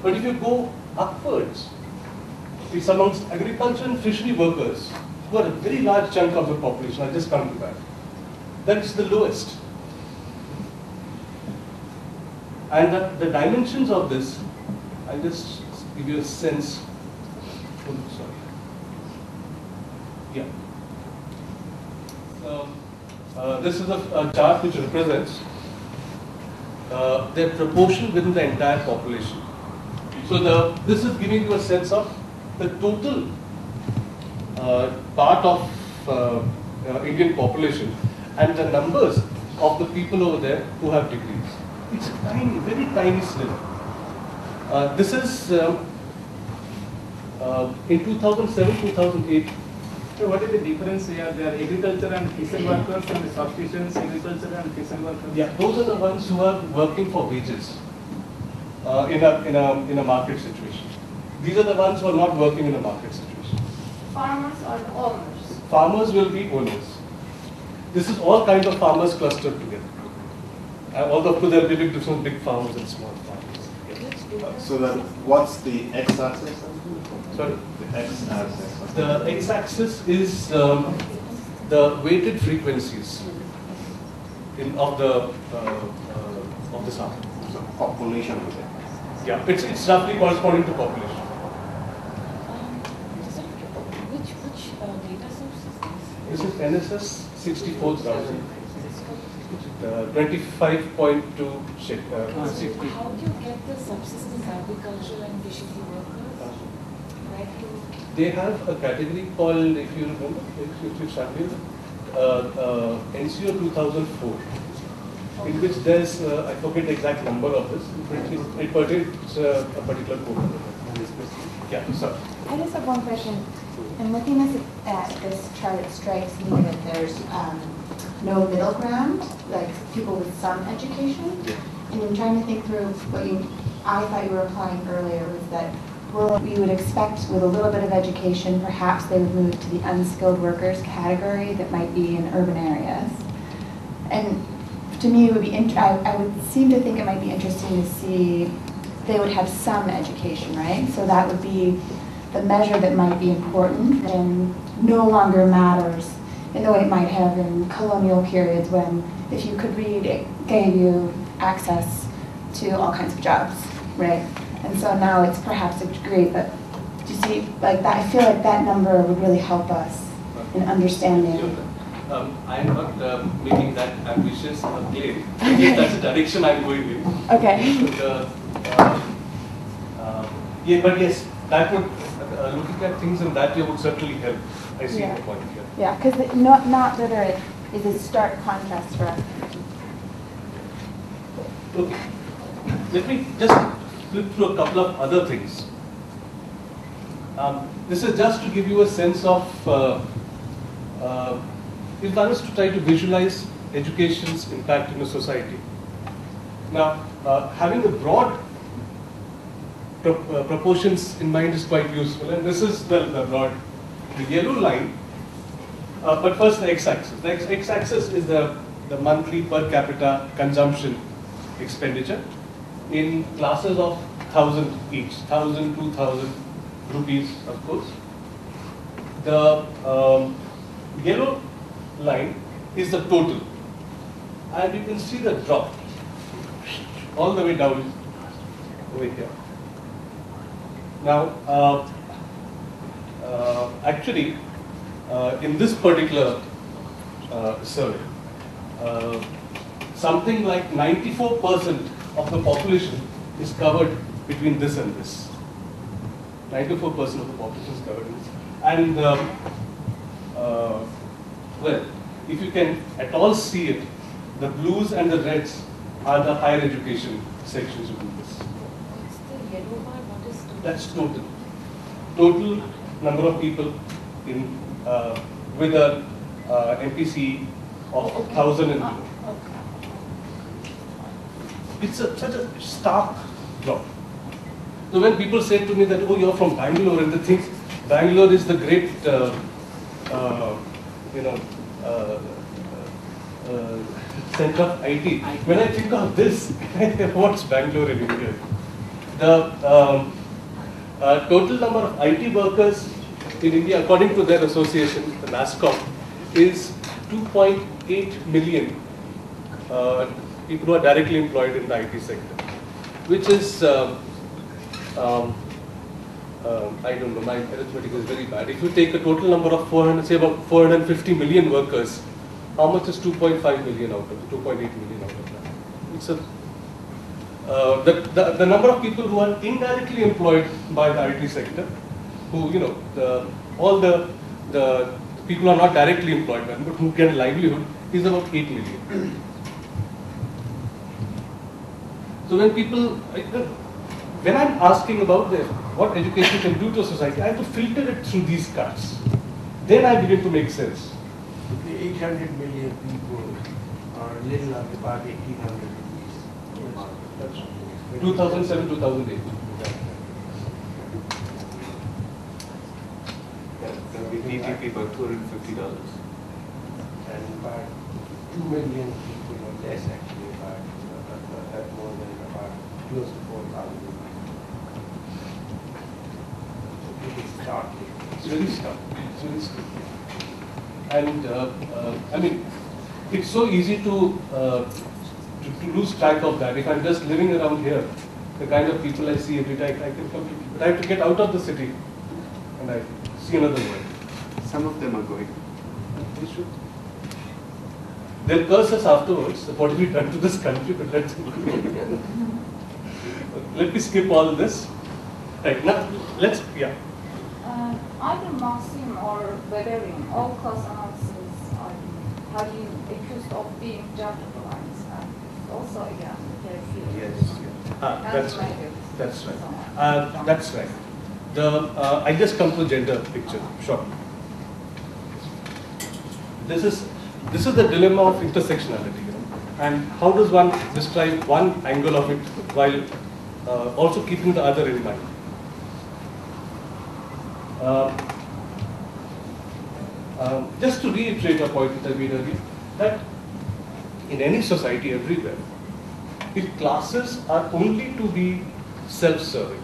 But if you go upwards, it's amongst agriculture and fishery workers, who are a very large chunk of the population. I'll just come to that. That is the lowest. And the dimensions of this, I'll just give you a sense. Oh, sorry. Yeah. So, this is a chart which represents their proportion within the entire population. So So this is giving you a sense of the total part of Indian population and the numbers of the people over there who have degrees. It's a tiny, very tiny sliver. This is in 2007, 2008. So what is the difference here? They are agriculture and fishery workers and the subsistence agriculture and fishery workers? Yeah, those are the ones who are working for wages in a market situation. These are the ones who are not working in a market situation. Farmers or owners? Farmers will be owners. This is all kinds of farmers clustered together. Although there will be different big farms and small farms. So then, what's the x-axis? Sorry? The x-axis. The x-axis is the weighted frequencies of the sample. So population with it. Yeah, it's roughly corresponding to population. Which data source is This is NSS 64,000. 25.2 shit. How do you get the subsistence agricultural and fishery workers? They have a category called, if you remember, if you studied NCO 2004, in which there's, I forget the exact number of this, it pertains to a particular code. Yeah, sorry. I just have one question. I'm looking at this chart, it strikes me that there's no middle ground, like people with some education. And I'm trying to think through what I thought you were applying earlier was that, well, we would expect with a little bit of education, perhaps they would move to the unskilled workers category that might be in urban areas. And to me, it would be I would seem to think it might be interesting to see they would have some education, right? So that would be the measure that might be important and no longer matters in the way it might have in colonial periods when if you could read, it gave you access to all kinds of jobs, right? And so now it's perhaps a degree, but do you see, like that, I feel like that number would really help us in understanding. I'm not making that ambitious a claim. That's the direction I'm going in. Okay. Yeah, but yes, that would, looking at things in that way would certainly help. I see Yeah. the point here. Yeah, because not literate is a stark contrast for us. Okay. Let me just flip through a couple of other things. This is just to give you a sense of, if one is to try to visualize education's impact in a society. Now, having a broad proportions in mind is quite useful, and this is the broad, the yellow line. But first the x-axis. The x-axis is the monthly per capita consumption expenditure in classes of 1,000 each, 1,000, 2,000 rupees, of course. The yellow line is the total, and you can see the drop all the way down over here. Now, actually, in this particular survey, something like 94% of the population is covered between this and this. 94% of the population is covered in this. And, well, if you can at all see it, the blues and the reds are the higher education sections within this. What's the yellow bar? What is total? That's total. Total number of people in with a MPC of 1,000 and below. It's such a stark drop. So when people say to me that, oh, you're from Bangalore, and they think Bangalore is the great, center of IT. When I think of this, what's Bangalore in India? The total number of IT workers in India, according to their association, the NASSCOM, is 2.8 million people who are directly employed in the IT sector, which is, I don't know, my arithmetic is very bad. If you take a total number of say about 450 million workers, how much is 2.5 million out of it, 2.8 million out of that? It's a the number of people who are indirectly employed by the IT sector, who, you know, all the people are not directly employed by them, but who get a livelihood, is about 8 million. So when people, when I'm asking about what education can do to a society, I have to filter it through these cuts. Then I begin to make sense. The 800 million people are little at about 1,800 rupees. That's 2007, 2008. That would be PPP about $250. And about 2 million people or less actually, about that more than about close to 4,000 rupees. So it is startling. It's very stark. It's very stark. And I mean, it's so easy to lose track of that. If I'm just living around here, the kind of people I see every day, I can completely. But I have to get out of the city, and I see another world. Some of them are going. They should. They'll curse us afterwards. What have we done to this country? But let me skip all this. Right now, yeah. Either Maxim or Bebering, all class analysis are highly accused of being gender blind. Also, again, their field. Yes. That's right. That's right. That's right. I just come to gender picture shortly. This is the dilemma of intersectionality, you know? And how does one describe one angle of it while also keeping the other in mind? Just to reiterate a point that I made earlier, that in any society everywhere, if classes are only to be self-serving,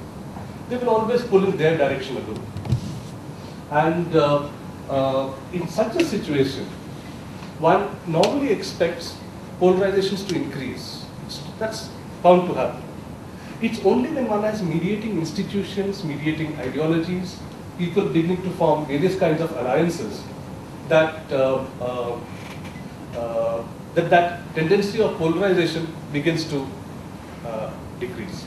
they will always pull in their direction alone. And in such a situation, one normally expects polarizations to increase. That's bound to happen. It's only when one has mediating institutions, mediating ideologies, people beginning to form various kinds of alliances, that that tendency of polarization begins to decrease.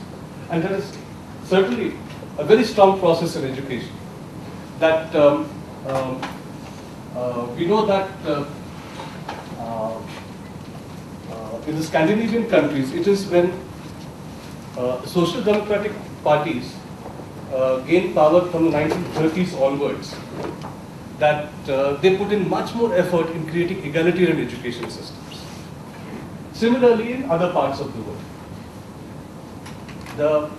And there is certainly a very strong process in education that we know that in the Scandinavian countries, it is when social democratic parties gained power from the 1930s onwards that they put in much more effort in creating egalitarian education systems. Similarly, in other parts of the world. The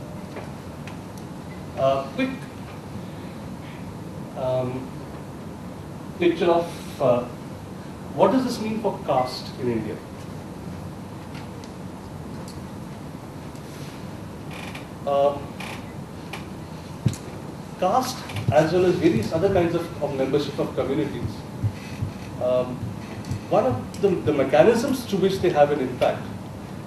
quick picture of what does this mean for caste in India? Caste, as well as various other kinds of membership of communities, one of the mechanisms through which they have an impact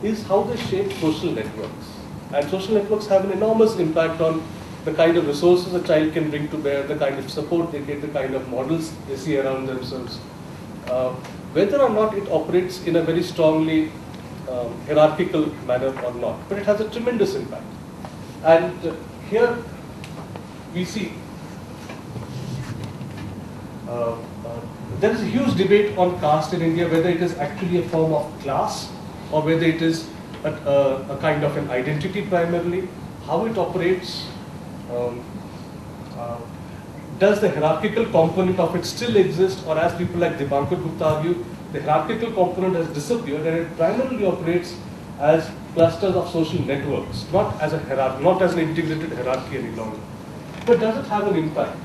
is how they shape social networks. And social networks have an enormous impact on the kind of resources a child can bring to bear, the kind of support they get, the kind of models they see around themselves. Whether or not it operates in a very strongly hierarchical manner or not, but it has a tremendous impact. And here we see there is a huge debate on caste in India, whether it is actually a form of class or whether it is a kind of an identity primarily, how it operates. Does the hierarchical component of it still exist, or as people like Dipankar Gupta argue, the hierarchical component has disappeared and it primarily operates as clusters of social networks, not as a hierarchy, not as an integrated hierarchy any longer. But does it have an impact?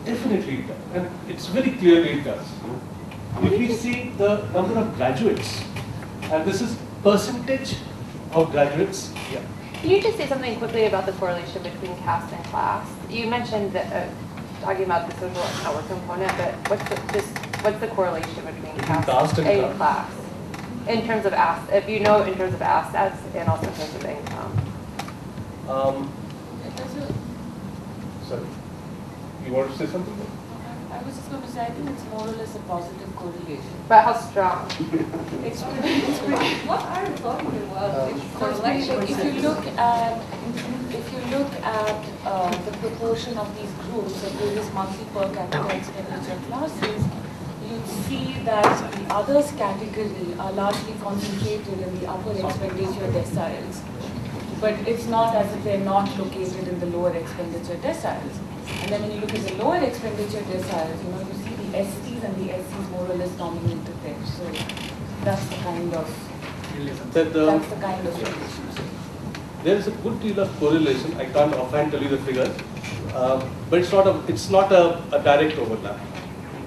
Definitely it does, and it's very clearly it does. If we see the number of graduates, and this is percentage of graduates, yeah. Can you just say something quickly about the correlation between caste and class? You mentioned that, talking about the social network component, but what's the correlation between caste and class? In terms of if you know, in terms of assets and also in terms of income. Sorry, you want to say something? I was just going to say, I think it's more or less a positive correlation. But how strong? It's pretty. What are you talking about? Correlation. If you look at the proportion of these groups of various monthly per capita expenditure classes, you'd see that the others category are largely concentrated in the upper expenditure deciles. But it's not as if they're not located in the lower expenditure deciles. And then when you look at the lower expenditure deciles, you see the STs and the SCs more or less dominated there. So that's the kind of relationship. There is a good deal of correlation. I can't offhand tell you the figure, but it's not a direct overlap.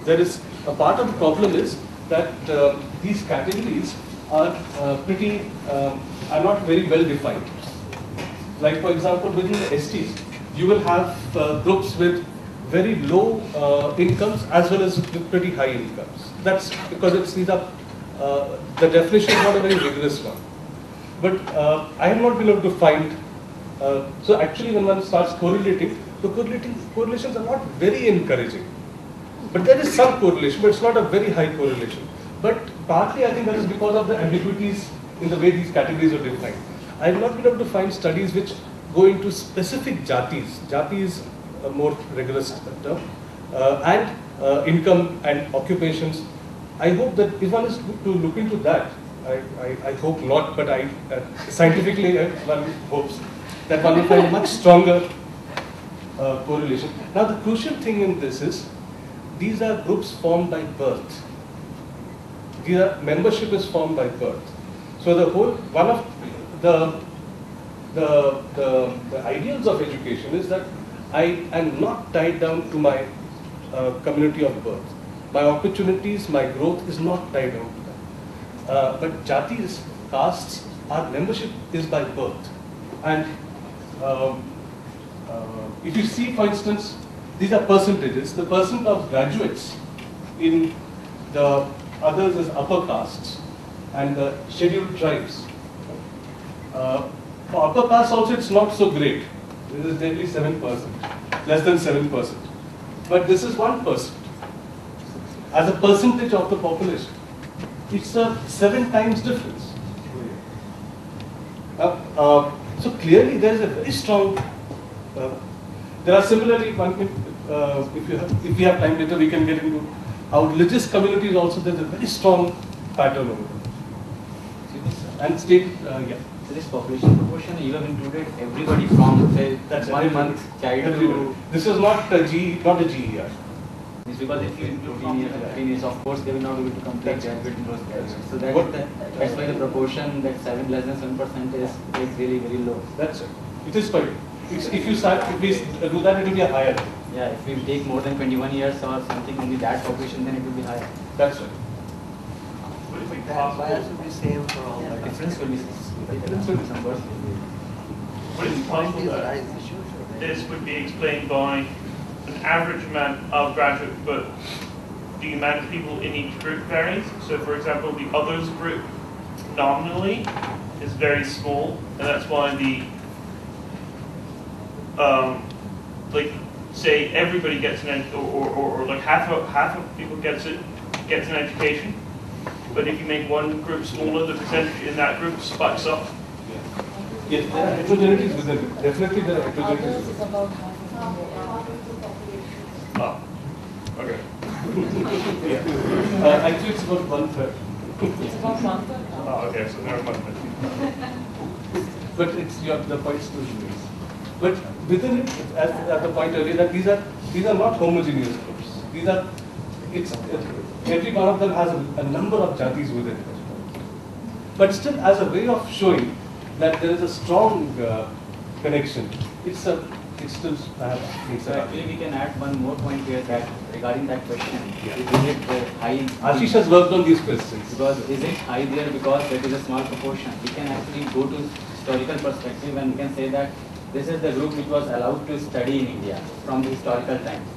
There is a part of the problem is that these categories are are not very well defined. Like for example, within the STs, you will have groups with very low incomes as well as with pretty high incomes. That's because the definition is not a very rigorous one. But I have not been able to find. So actually, when one starts correlating, the correlations are not very encouraging. But there is some correlation, but it's not a very high correlation. But partly, I think that is because of the ambiguities in the way these categories are defined. I have not been able to find studies which go into specific jatis. Jati is a more rigorous term, and income and occupations. I hope that if one is to look into that, I hope not, but scientifically one hopes that one will find a much stronger correlation. Now the crucial thing in this is, these are groups formed by birth. Membership is formed by birth. So one of the ideals of education is that I am not tied down to my community of birth. My opportunities, my growth is not tied down to that. But jatis, castes, our membership is by birth. And if you see, for instance, these are percentages. The percent of graduates in the others is upper castes and the scheduled tribes. For upper castes also it's not so great. This is nearly 7%, less than 7%. But this is 1%. As a percentage of the population, it's a 7 times difference. So clearly there is a very strong, there are similarly, if we have time later we can get into how religious communities also, there's a very strong pattern over there. And state, yeah. So this population proportion, you have included everybody from say 1 month child to... This is not a GER. It's because if you include 15 years, of course they will not be able to complete graduate in those years. So that's why the proportion that less than 7% is really very low. That's it. It is quite. If we do that, it will be a higher. Yeah, if we take more than 21 years or something, only that population, then it will be higher. That's right. Bias will be same for all. The difference will be numbers. Would it be possible that this would be explained by an average amount of graduates, but the amount of people in each group varies? So for example, the others group nominally is very small, and that's why the like say everybody gets an or like half of people gets an education. But if you make one group smaller, the percentage in that group spikes up. Yes, there are heterogeneities within it. Definitely there are heterogeneities within it. Oh, okay. Yeah. Actually, it's about 1/3. It's about 1/3. Oh, okay, so never mind. But it's the point still remains. But within it, as at the point earlier, that these are not homogeneous groups. Every one of them has a number of jatis within it. But still, as a way of showing that there is a strong connection, it still makes So actually we can add one more point here that regarding that question. Yeah. Is it high? Ashish has worked on these questions. Because is it high there because that is a small proportion? We can actually go to historical perspective and we can say that this is the group which was allowed to study in India from the historical times.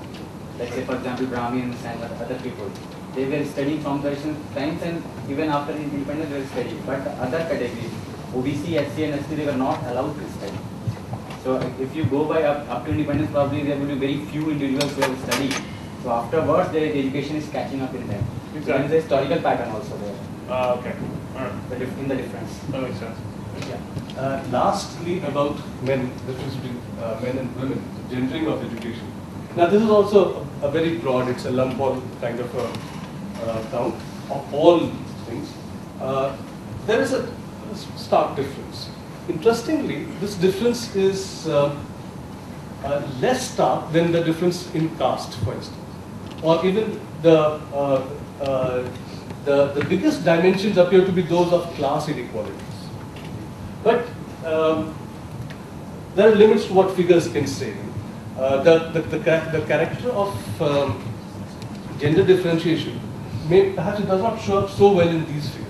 Let's say for example Brahmins and other people. They were studying from the ancient times and even after independence they were studying. But other categories, OBC, SC and ST, they were not allowed to study. So if you go by up to independence, probably there will be very few individuals who have studied. So afterwards, the education is catching up in them. Exactly. So there is a historical pattern also there. Okay. All right. In the difference. That makes sense. Yeah. Lastly, about men, the difference between men and women, the gendering of education. Now, this is also a very broad, it's a lump all kind of a count of all things. There is a stark difference. Interestingly, this difference is less stark than the difference in caste, for instance, or even the biggest dimensions appear to be those of class inequalities. But there are limits to what figures can say. The character of gender differentiation perhaps it does not show up so well in these figures.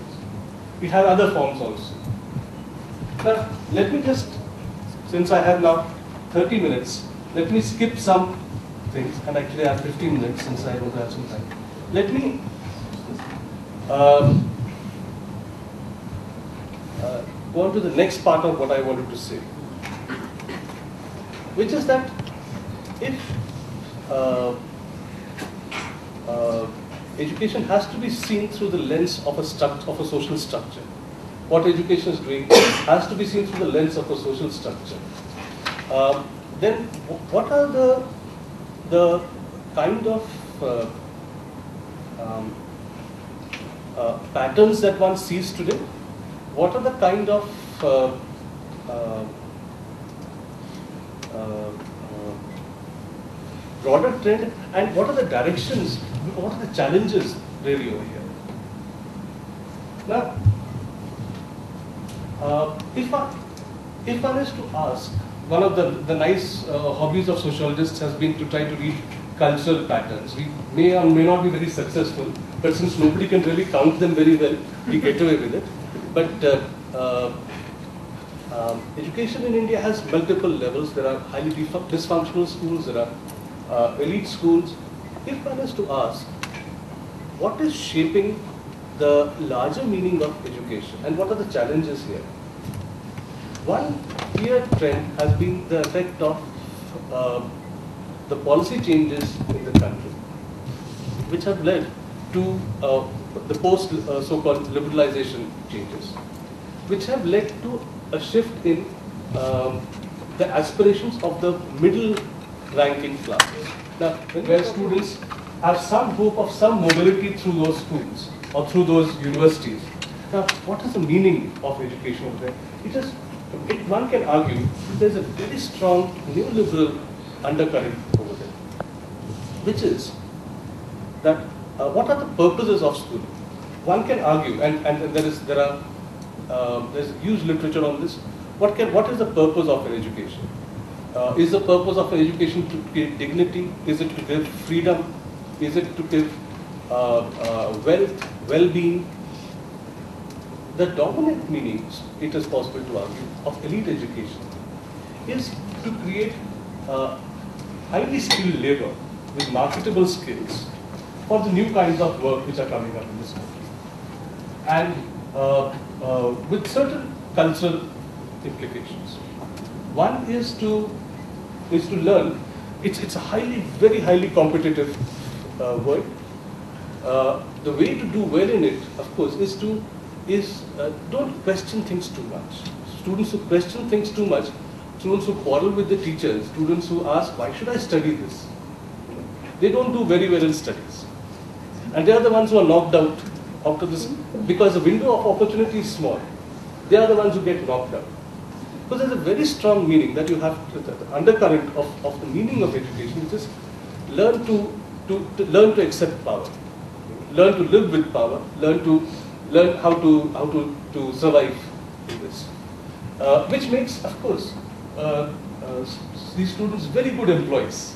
It has other forms also. Now, let me just, since I have now 30 minutes, let me skip some things, and actually I have 15 minutes since I want to have some time. Let me go on to the next part of what I wanted to say, which is that if education has to be seen through the lens of a social structure. What education is doing has to be seen through the lens of a social structure. Then, what are the kind of patterns that one sees today? What are the kind of broader trend, and what are the directions, what are the challenges really over here? Now, if one is to ask, one of the nice hobbies of sociologists has been to try to read cultural patterns. We may or may not be very successful, but since nobody can really count them very well, we get away with it. But education in India has multiple levels. There are highly dysfunctional schools, there are elite schools. If one is to ask, what is shaping the larger meaning of education and what are the challenges here? One clear trend has been the effect of the policy changes in the country, which have led to the post so-called liberalization changes, which have led to a shift in the aspirations of the middle ranking classes. Now, where students have some hope of some mobility through those schools or through those universities. Now, what is the meaning of education over there? One can argue there's a very strong neoliberal undercurrent over there, which is that what are the purposes of schooling? One can argue, and there's huge literature on this. What is the purpose of an education? Is the purpose of an education to give dignity? Is it to give freedom? Is it to give wealth, well-being? The dominant meanings, it is possible to argue, of elite education is to create highly skilled labor with marketable skills for the new kinds of work which are coming up in this country, and with certain cultural implications. One is to learn. It's a very highly competitive world. The way to do well in it, of course, is don't question things too much. Students who question things too much, students who quarrel with the teachers, students who ask, why should I study this? They don't do very well in studies. And they are the ones who are knocked out after this, because the window of opportunity is small. They are the ones who get knocked out. Because there's a very strong meaning that you have, the undercurrent of the meaning of education, which is learn to accept power, learn to live with power, learn how to survive in this, which makes, of course, these students very good employees.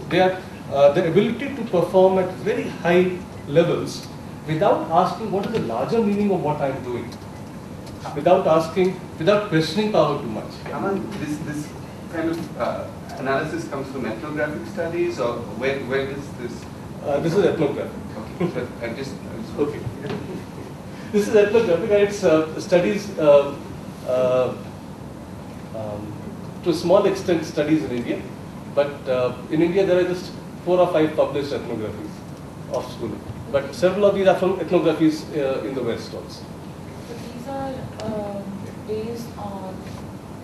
Their ability to perform at very high levels without asking what is the larger meaning of what I am doing, without questioning power too much. Amman, this kind of analysis comes from ethnographic studies, or where does this? This is ethnographic. Okay, okay. This is ethnographic, and it's studies to a small extent studies in India, but in India there are just 4 or 5 published ethnographies of schooling. But several of these are from ethnographies in the West also. So these are based on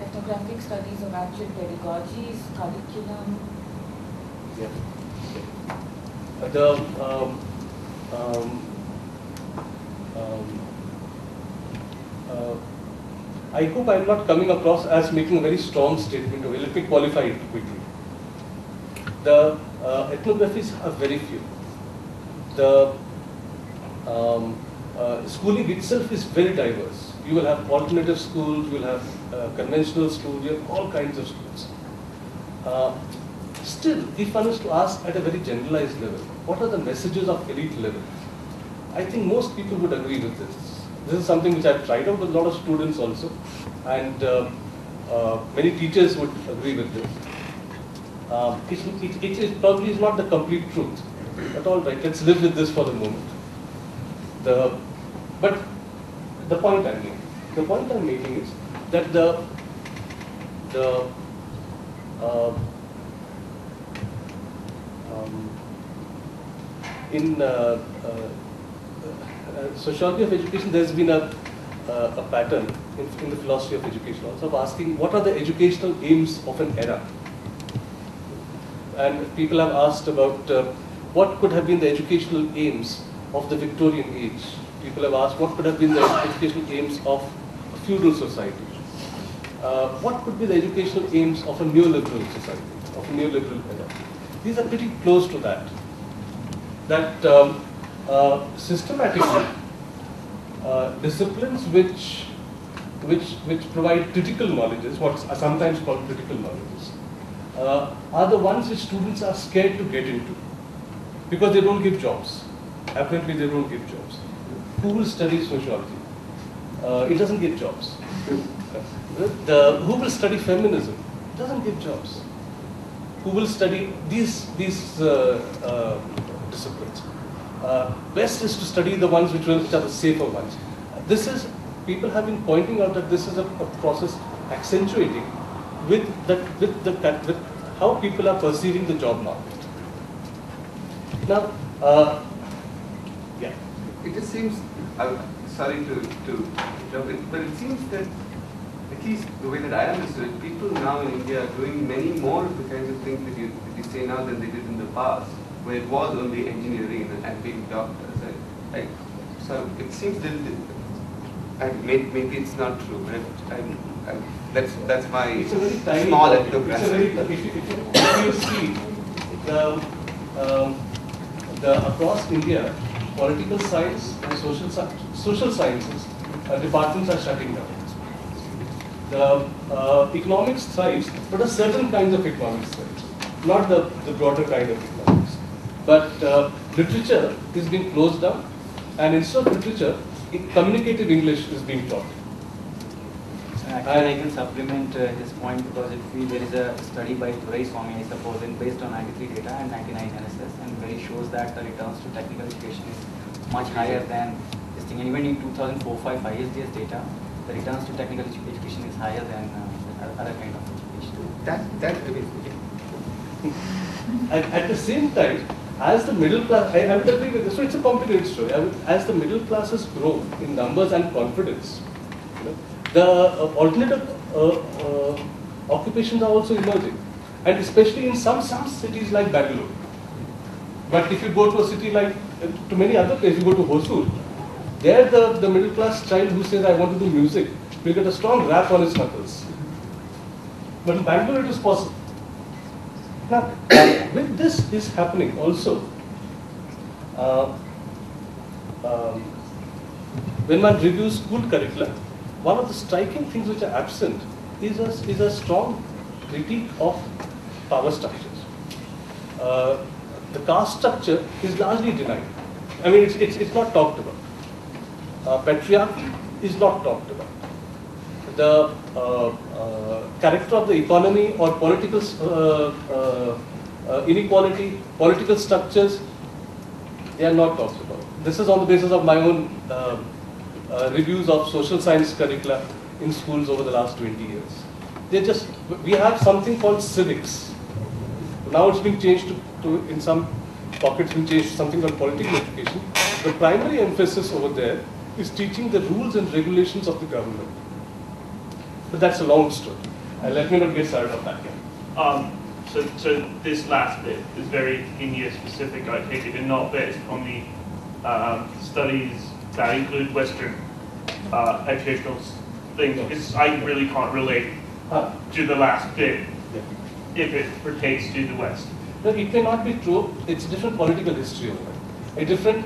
ethnographic studies of actual pedagogies, curriculum. Yeah. I hope I'm not coming across as making a very strong statement. Okay, let me qualify it quickly. The ethnographies are very few. The schooling itself is very diverse. You will have alternative schools, you will have conventional schools, you have all kinds of schools. Still, if one is to ask at a very generalized level, what are the messages of elite level? I think most people would agree with this. This is something which I've tried out with a lot of students also, and many teachers would agree with this. It probably is not the complete truth, but all right, let's live with this for the moment. But the point I'm making is that in sociology of education, there's been a pattern in the philosophy of education also of asking what are the educational aims of an era. And people have asked about what could have been the educational aims of the Victorian age. People have asked what could have been the educational aims of a feudal society. What could be the educational aims of a neoliberal society, of a neoliberal era. These are pretty close to that. That systematically, disciplines which provide critical knowledges, what are sometimes called critical knowledges, are the ones which students are scared to get into because they don't give jobs. Apparently, they don't give jobs. Who will study sociology? It doesn't give jobs. Who will study feminism? It doesn't give jobs. Who will study these disciplines? Best is to study the ones which are the safer ones. People have been pointing out that this is a process accentuating with how people are perceiving the job market. Now, yeah. It just seems, sorry to jump in, but it seems that, at least the way that I understood it, people now in India are doing many more of the kinds of things that you say now than they did in the past, where it was only engineering and being doctors. So it seems that maybe it's not true, but that's my small ethnography. If you see the across India, political science and social sciences departments are shutting down. The economics thrives, but a certain kind of economics thrives, not the broader kind of economics. But literature is being closed down, and instead of literature, communicative English is being taught. Actually, I can supplement his point because there is a study by Thurai Swami, I suppose, based on 93 data and 99 NSS, and where it shows that the returns to technical education is much higher than this thing. And even in 2004-05 ISDS data, the returns to technical education is higher than other kind of education. At the same time, as the middle class, I would agree with this. So it's a complicated story. As the middle classes grow in numbers and confidence, the alternative occupations are also emerging, and especially in some cities like Bangalore. But if you go to a city like, to many other places, you go to Hosur, there the middle class child who says, I want to do music, will get a strong rap on his knuckles. But in Bangalore it is possible. Now, with this is happening also, when one reviews school curricula, one of the striking things which are absent is a strong critique of power structures. The caste structure is largely denied. I mean, it's not talked about. Patriarchy is not talked about. The character of the economy or political inequality, political structures, they are not talked about. This is on the basis of my own reviews of social science curricula in schools over the last 20 years. We have something called civics, now it's been changed to in some pockets, been changed to something called political education. The primary emphasis over there is teaching the rules and regulations of the government. But that's a long story. And let me not get started on that yet. So this last bit is very India specific, I take it, and not based on the studies that include Western educational things. I really can't relate to the last bit if it pertains to the West. No, it may not be true. It's a different political history over it. A different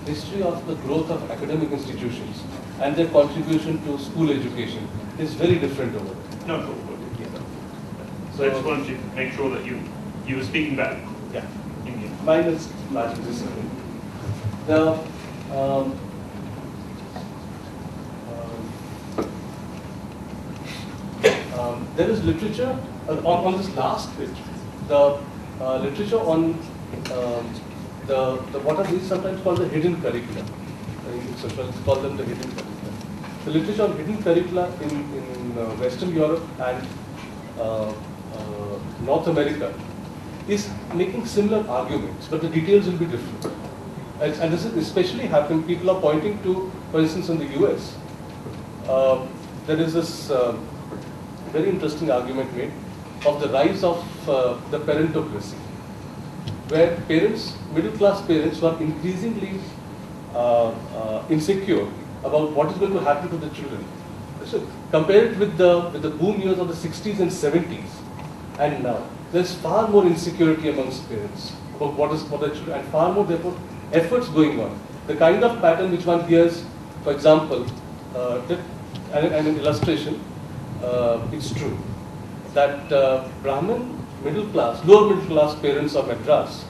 history of the growth of academic institutions and their contribution to school education is very different over it. No, cool. So I just wanted to make sure that you were speaking back. Yeah. Mine is largely the same. There is literature on this last bit. The literature on the what are these sometimes called the hidden curricula. Sociologists call them the hidden curricula. The literature on hidden curricula in Western Europe and North America is making similar arguments, but the details will be different. And this is especially happening, people are pointing to, for instance, in the US, there is this very interesting argument made of the rise of the parentocracy, where parents, middle-class parents, were increasingly insecure about what is going to happen to the children. So compare it with the boom years of the 60s and 70s, and now there's far more insecurity amongst parents about what the children, and far more therefore efforts going on. The kind of pattern which one hears, for example, an illustration, it's true that Brahmin middle class, lower middle class parents of Madras,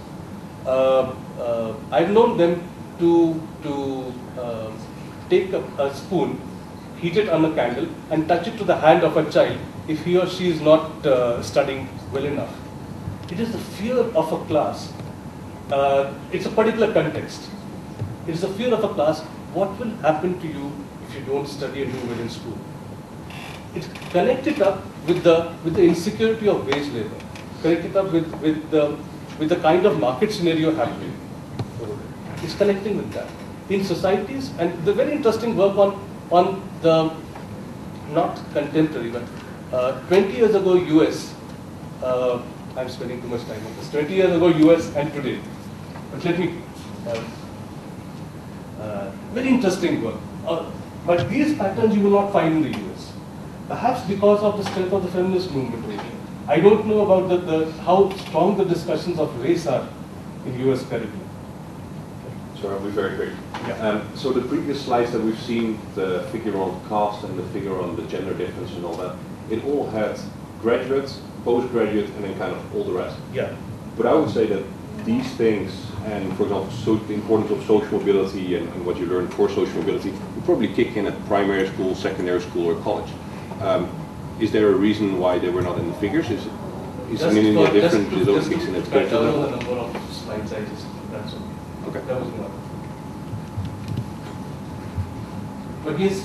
I've known them to take a spoon, heat it on a candle, and touch it to the hand of a child if he or she is not studying well enough. It is the fear of a class. It's a particular context. It's the fear of a class. What will happen to you if you don't study and do well in school? It's connected up with the insecurity of wage labor. Connected up with the kind of market scenario happening over there. It's connecting with that. In societies, and the very interesting work on the, not contemporary, but 20 years ago US, I'm spending too much time on this, 20 years ago US and today. But let me, very interesting work. But these patterns you will not find in the US. Perhaps because of the strength of the feminist movement. I don't know about how strong the discussions of race are in US curriculum. So I'll be very quick. Yeah. So the previous slides that we've seen, the figure on caste and the figure on the gender difference and all that, it all had graduates, postgraduate, and then kind of all the rest. Yeah. But I would say that these things, and for example, the importance of social mobility and what you learn for social mobility, would probably kick in at primary school, secondary school, or college. Is there a reason why they were not in the figures? Is in India different? Do those things in education? That was the number of slides I just, that's okay. That was not. But yes,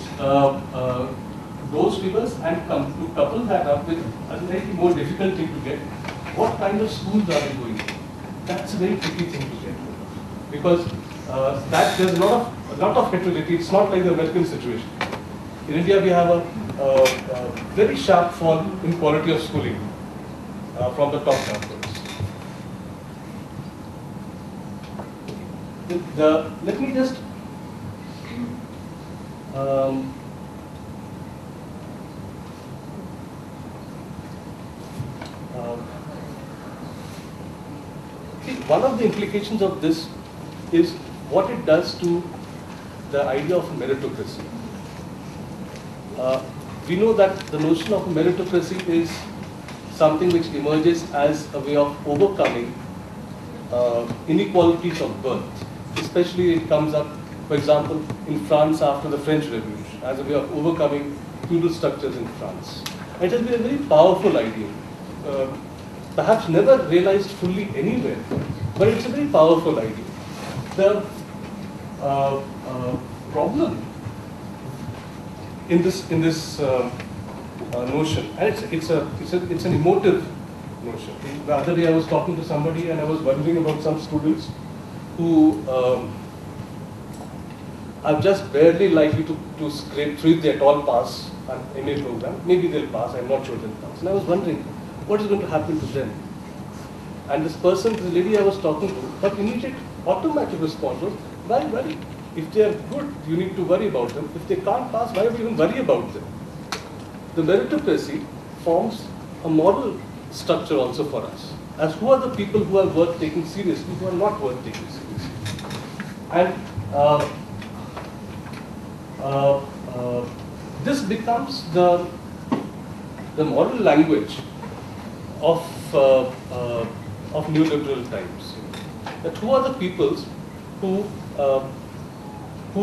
those figures and to couple that up with a slightly more difficult thing to get, what kind of schools are they going to? That's a very tricky thing to get. Because that there's a lot of heterogeneity. It's not like the American situation. In India, we have a very sharp fall in quality of schooling from the top downwards. Let me just one of the implications of this is what it does to the idea of meritocracy. We know that the notion of meritocracy is something which emerges as a way of overcoming inequalities of birth. Especially it comes up, for example, in France after the French Revolution, as a way of overcoming feudal structures in France. It has been a very powerful idea, perhaps never realized fully anywhere, but it's a very powerful idea. The problem in this notion, and it's an emotive notion. The other day I was talking to somebody and I was wondering about some students who are just barely likely to scrape through the at all pass an MA program. Maybe they'll pass, I'm not sure they'll pass. And I was wondering, what is going to happen to them? And this person, the lady I was talking to, her immediate automatic response was, why worry? If they are good, you need to worry about them. If they can't pass, why would you even worry about them? The meritocracy forms a moral structure also for us. As who are the people who are worth taking seriously, who are not worth taking seriously. And this becomes the moral language of neoliberal times. That who are the peoples who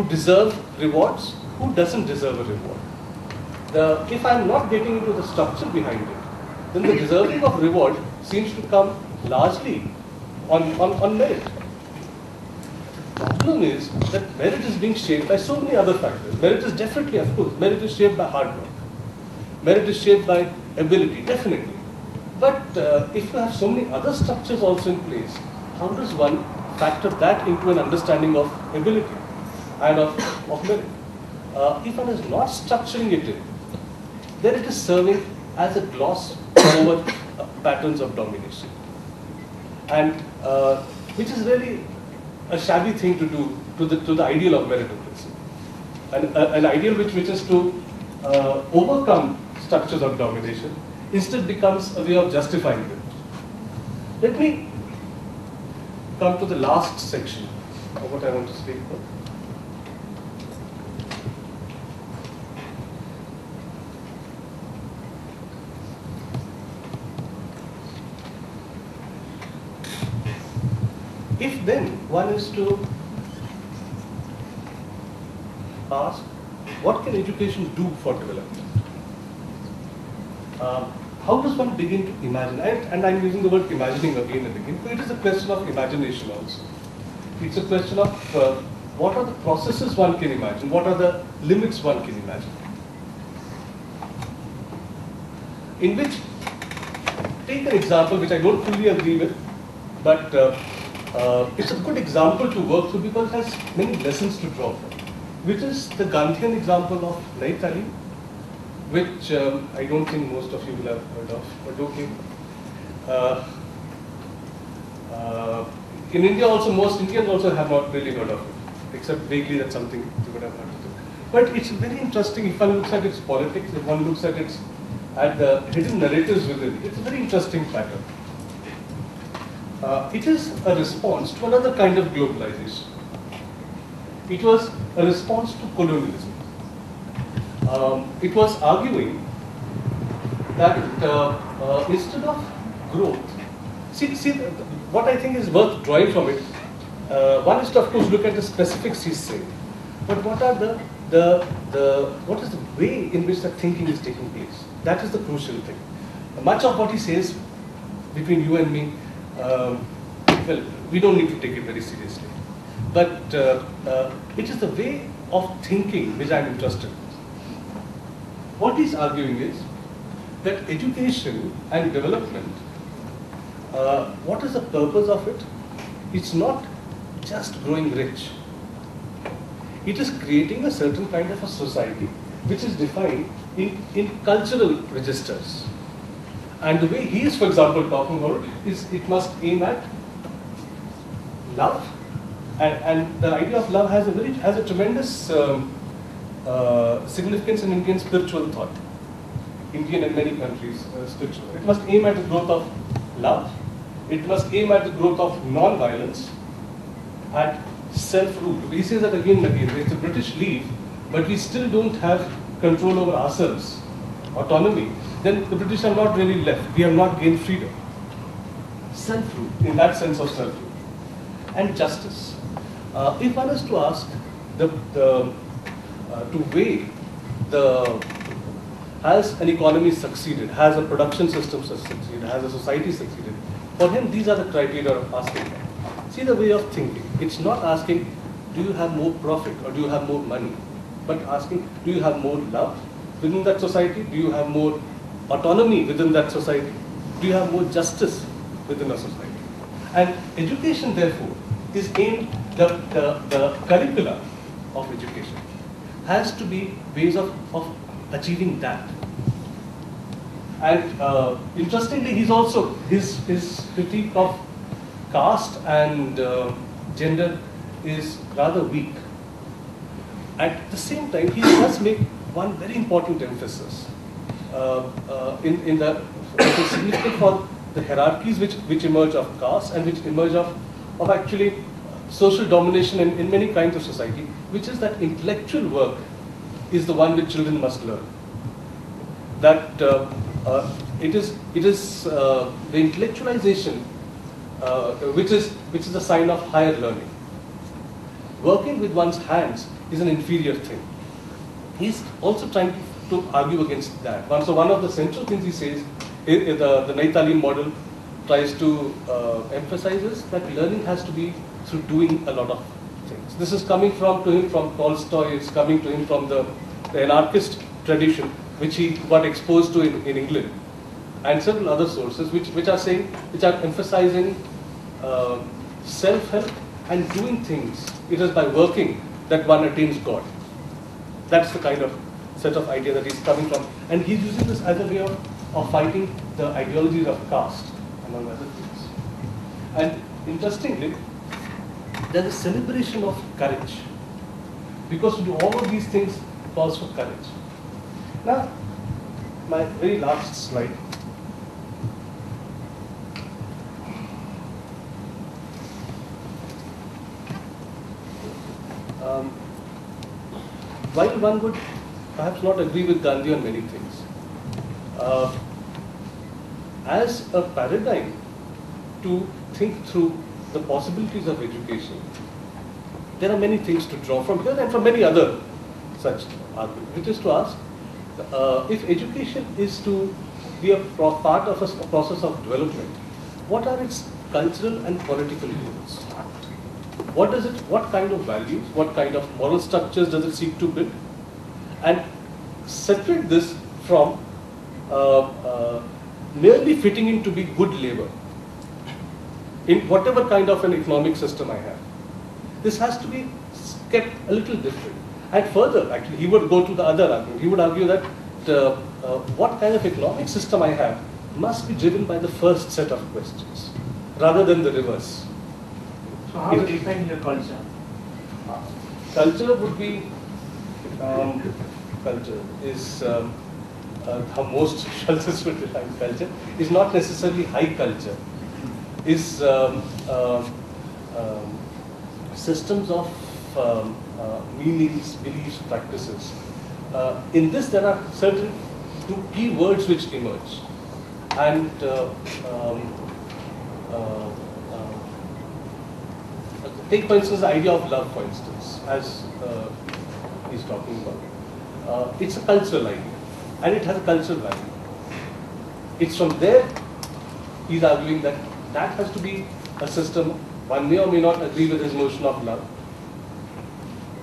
deserve rewards, who doesn't deserve a reward. If I'm not getting into the structure behind it, then the deserving of reward seems to come largely on merit. The problem is that merit is being shaped by so many other factors. Merit is definitely, of course, merit is shaped by hard work. Merit is shaped by ability, definitely. But if you have so many other structures also in place, how does one factor that into an understanding of ability and of merit? If one is not structuring it in, then it is serving as a gloss over patterns of domination. And which is really a shabby thing to do to the ideal of meritocracy. An ideal which is to overcome structures of domination, instead becomes a way of justifying them. Let me come to the last section of what I want to speak about. If then one is to ask, what can education do for development? How does one begin to imagine? And I'm using the word imagining again and again, but it is a question of imagination also. It's a question of what are the processes one can imagine, what are the limits one can imagine. In which, take an example which I don't fully agree with, but it's a good example to work through because it has many lessons to draw from, which is the Gandhian example of Nai Talim, which I don't think most of you will have heard of, but okay. In India also, most Indians also have not really heard of it, except vaguely that's something you would have heard of it. But it's very interesting if one looks at its politics, if one looks at the hidden narratives within it, it's a very interesting pattern. It is a response to another kind of globalization. It was a response to colonialism. It was arguing that instead of growth, see what I think is worth drawing from it. One is to of course look at the specifics he's saying, but what are what is the way in which the thinking is taking place? That is the crucial thing. Much of what he says between you and me, well, we don't need to take it very seriously. But it is the way of thinking which I'm interested in. What he's arguing is that education and development, what is the purpose of it? It's not just growing rich. It is creating a certain kind of a society which is defined in cultural registers. And the way he is, for example, talking about it is it must aim at love. And the idea of love has a tremendous significance in Indian spiritual thought. Indian and many countries spiritual. It must aim at the growth of love. It must aim at the growth of non-violence, at self-rule. He says that again and again. It's a British leave, but we still don't have control over ourselves, autonomy. Then the British are not really left. We have not gained freedom. Self-rule, in that sense of self-rule. And justice. If one is to ask to weigh has an economy succeeded, has a production system succeeded, has a society succeeded, for him these are the criteria of asking that. See the way of thinking. It's not asking, do you have more profit or do you have more money? But asking, do you have more love? within that society? Do you have more autonomy within that society? Do you have more justice within a society? And education, therefore, is aimed, the curricula of education has to be ways of achieving that. And interestingly, his critique of caste and gender is rather weak. At the same time, he does make one very important emphasis in the it is significant for the hierarchies which emerge of caste and which emerge of actually social domination in many kinds of society, which is that intellectual work is the one which children must learn. That it is the intellectualization which is a sign of higher learning. Working with one's hands is an inferior thing. He's also trying to argue against that. So one of the central things he says, the Nai Talim model tries to emphasizes that learning has to be through doing a lot of things. This is coming to him from Tolstoy, it's coming to him from the anarchist tradition, which he got exposed to in England, and several other sources which are emphasizing self-help and doing things. It is by working that one attains God. That's the kind of set of idea that he's coming from. And he's using this as a way of fighting the ideologies of caste, among other things. And interestingly, there's a celebration of courage. Because to do all of these things calls for courage. Now, my very last slide. While one would perhaps not agree with Gandhi on many things, as a paradigm to think through the possibilities of education, there are many things to draw from here and from many other such arguments, which is to ask, if education is to be a part of a process of development, what are its cultural and political goals? What kind of values, what kind of moral structures does it seek to build? And separate this from merely fitting in to be good labor in whatever kind of an economic system I have. This has to be kept a little different. And further, actually, he would go to the other argument. He would argue that what kind of economic system I have must be driven by the first set of questions, rather than the reverse. So how do you define your culture? Culture would be, culture is, how most socialists would define culture, is not necessarily high culture, is systems of meanings, beliefs, practices. In this there are certain two key words which emerge. And take for instance the idea of love, for instance, as he's talking about. It's a cultural idea and it has a cultural value. It's from there he's arguing that that has to be a system. One may or may not agree with his notion of love,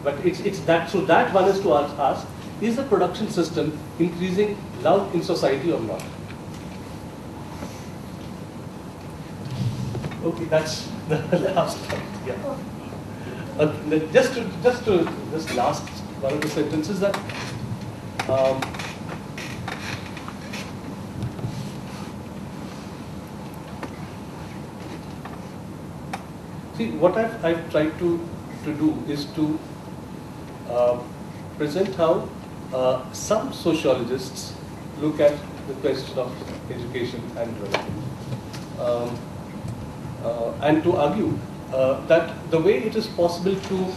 but it's that. So that one is to ask: is the production system increasing love in society or not? Okay, that's the last point. Yeah. Just last one of the sentences that. See, what I've tried to do is to present how some sociologists look at the question of education and development, and to argue that the way it is possible to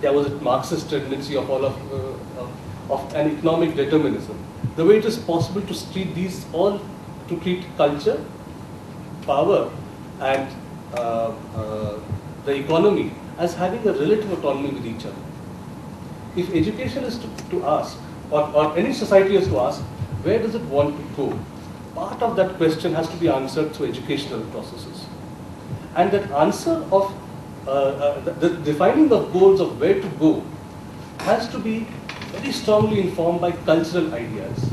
there was a Marxist tendency of all of an economic determinism. The way it is possible to treat these all, to treat culture, power, and the economy as having a relative autonomy with each other. If education is to ask, or any society is to ask, where does it want to go? Part of that question has to be answered through educational processes. And that answer of the defining of goals of where to go has to be very strongly informed by cultural ideas.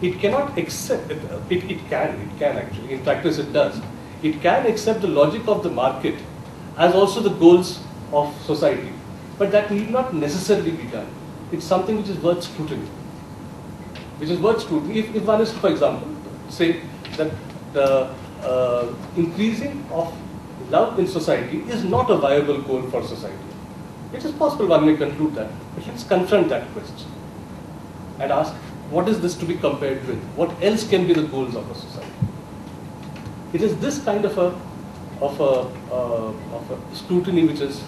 It cannot accept, it can actually, in practice it does. It can accept the logic of the market as also the goals of society. But that need not necessarily be done. It's something which is worth scrutiny. If one is, for example, say that the increasing of love in society is not a viable goal for society. It is possible one may conclude that, but let's confront that question and ask, what is this to be compared with? What else can be the goals of a society? It is this kind of a scrutiny which is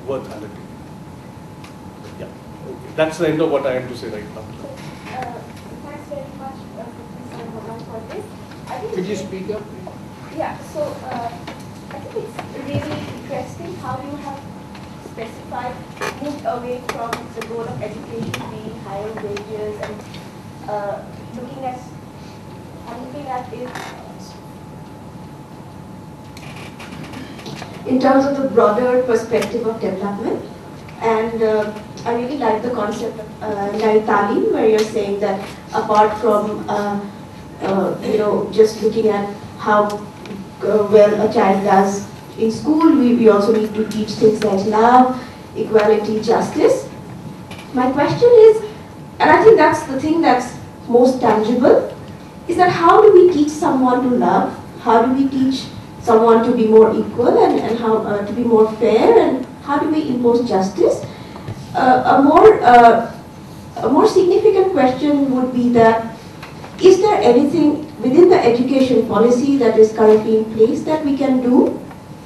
worth undertaking. Yeah, okay. That's the end of what I have to say right now. Thanks very much, Mr. Madan, for this. Could you speak up? Yeah, so I think it's really interesting how you have specified, moved away from the goal of education being higher wages and looking at it in terms of the broader perspective of development. And I really like the concept of Talim, where you're saying that apart from just looking at how well a child does in school, we also need to teach things like love, equality, justice. My question is, and I think that's the thing that's most tangible, is that how do we teach someone to love? How do we teach someone to be more equal and how to be more fair, and how do we impose justice? A more significant question would be that, is there anything within the education policy that is currently in place that we can do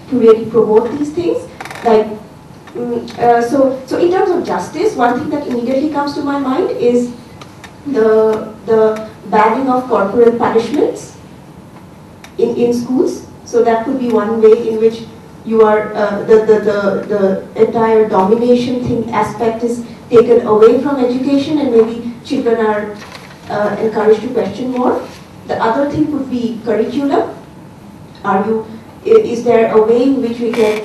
to really promote these things? Like, so in terms of justice, one thing that immediately comes to my mind is the banning of corporal punishments in schools. So that could be one way in which you are the entire domination thing aspect is taken away from education, and maybe children are encouraged to question more. The other thing could be curriculum. Is there a way in which we can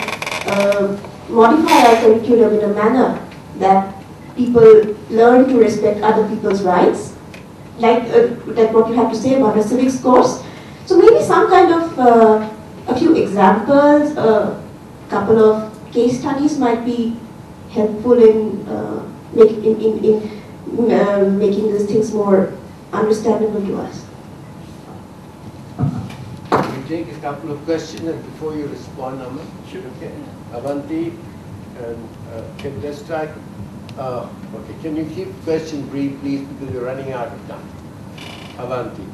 modify our curriculum in a manner that people learn to respect other people's rights, like what you have to say about a civics course? So maybe some kind of a few examples, a couple of case studies might be helpful in making these things more understandable to us. We take a couple of questions, and before you respond, Amman, okay? Avanti, and let's try. Okay, can you keep questions brief, please, because we're running out of time. Avanti.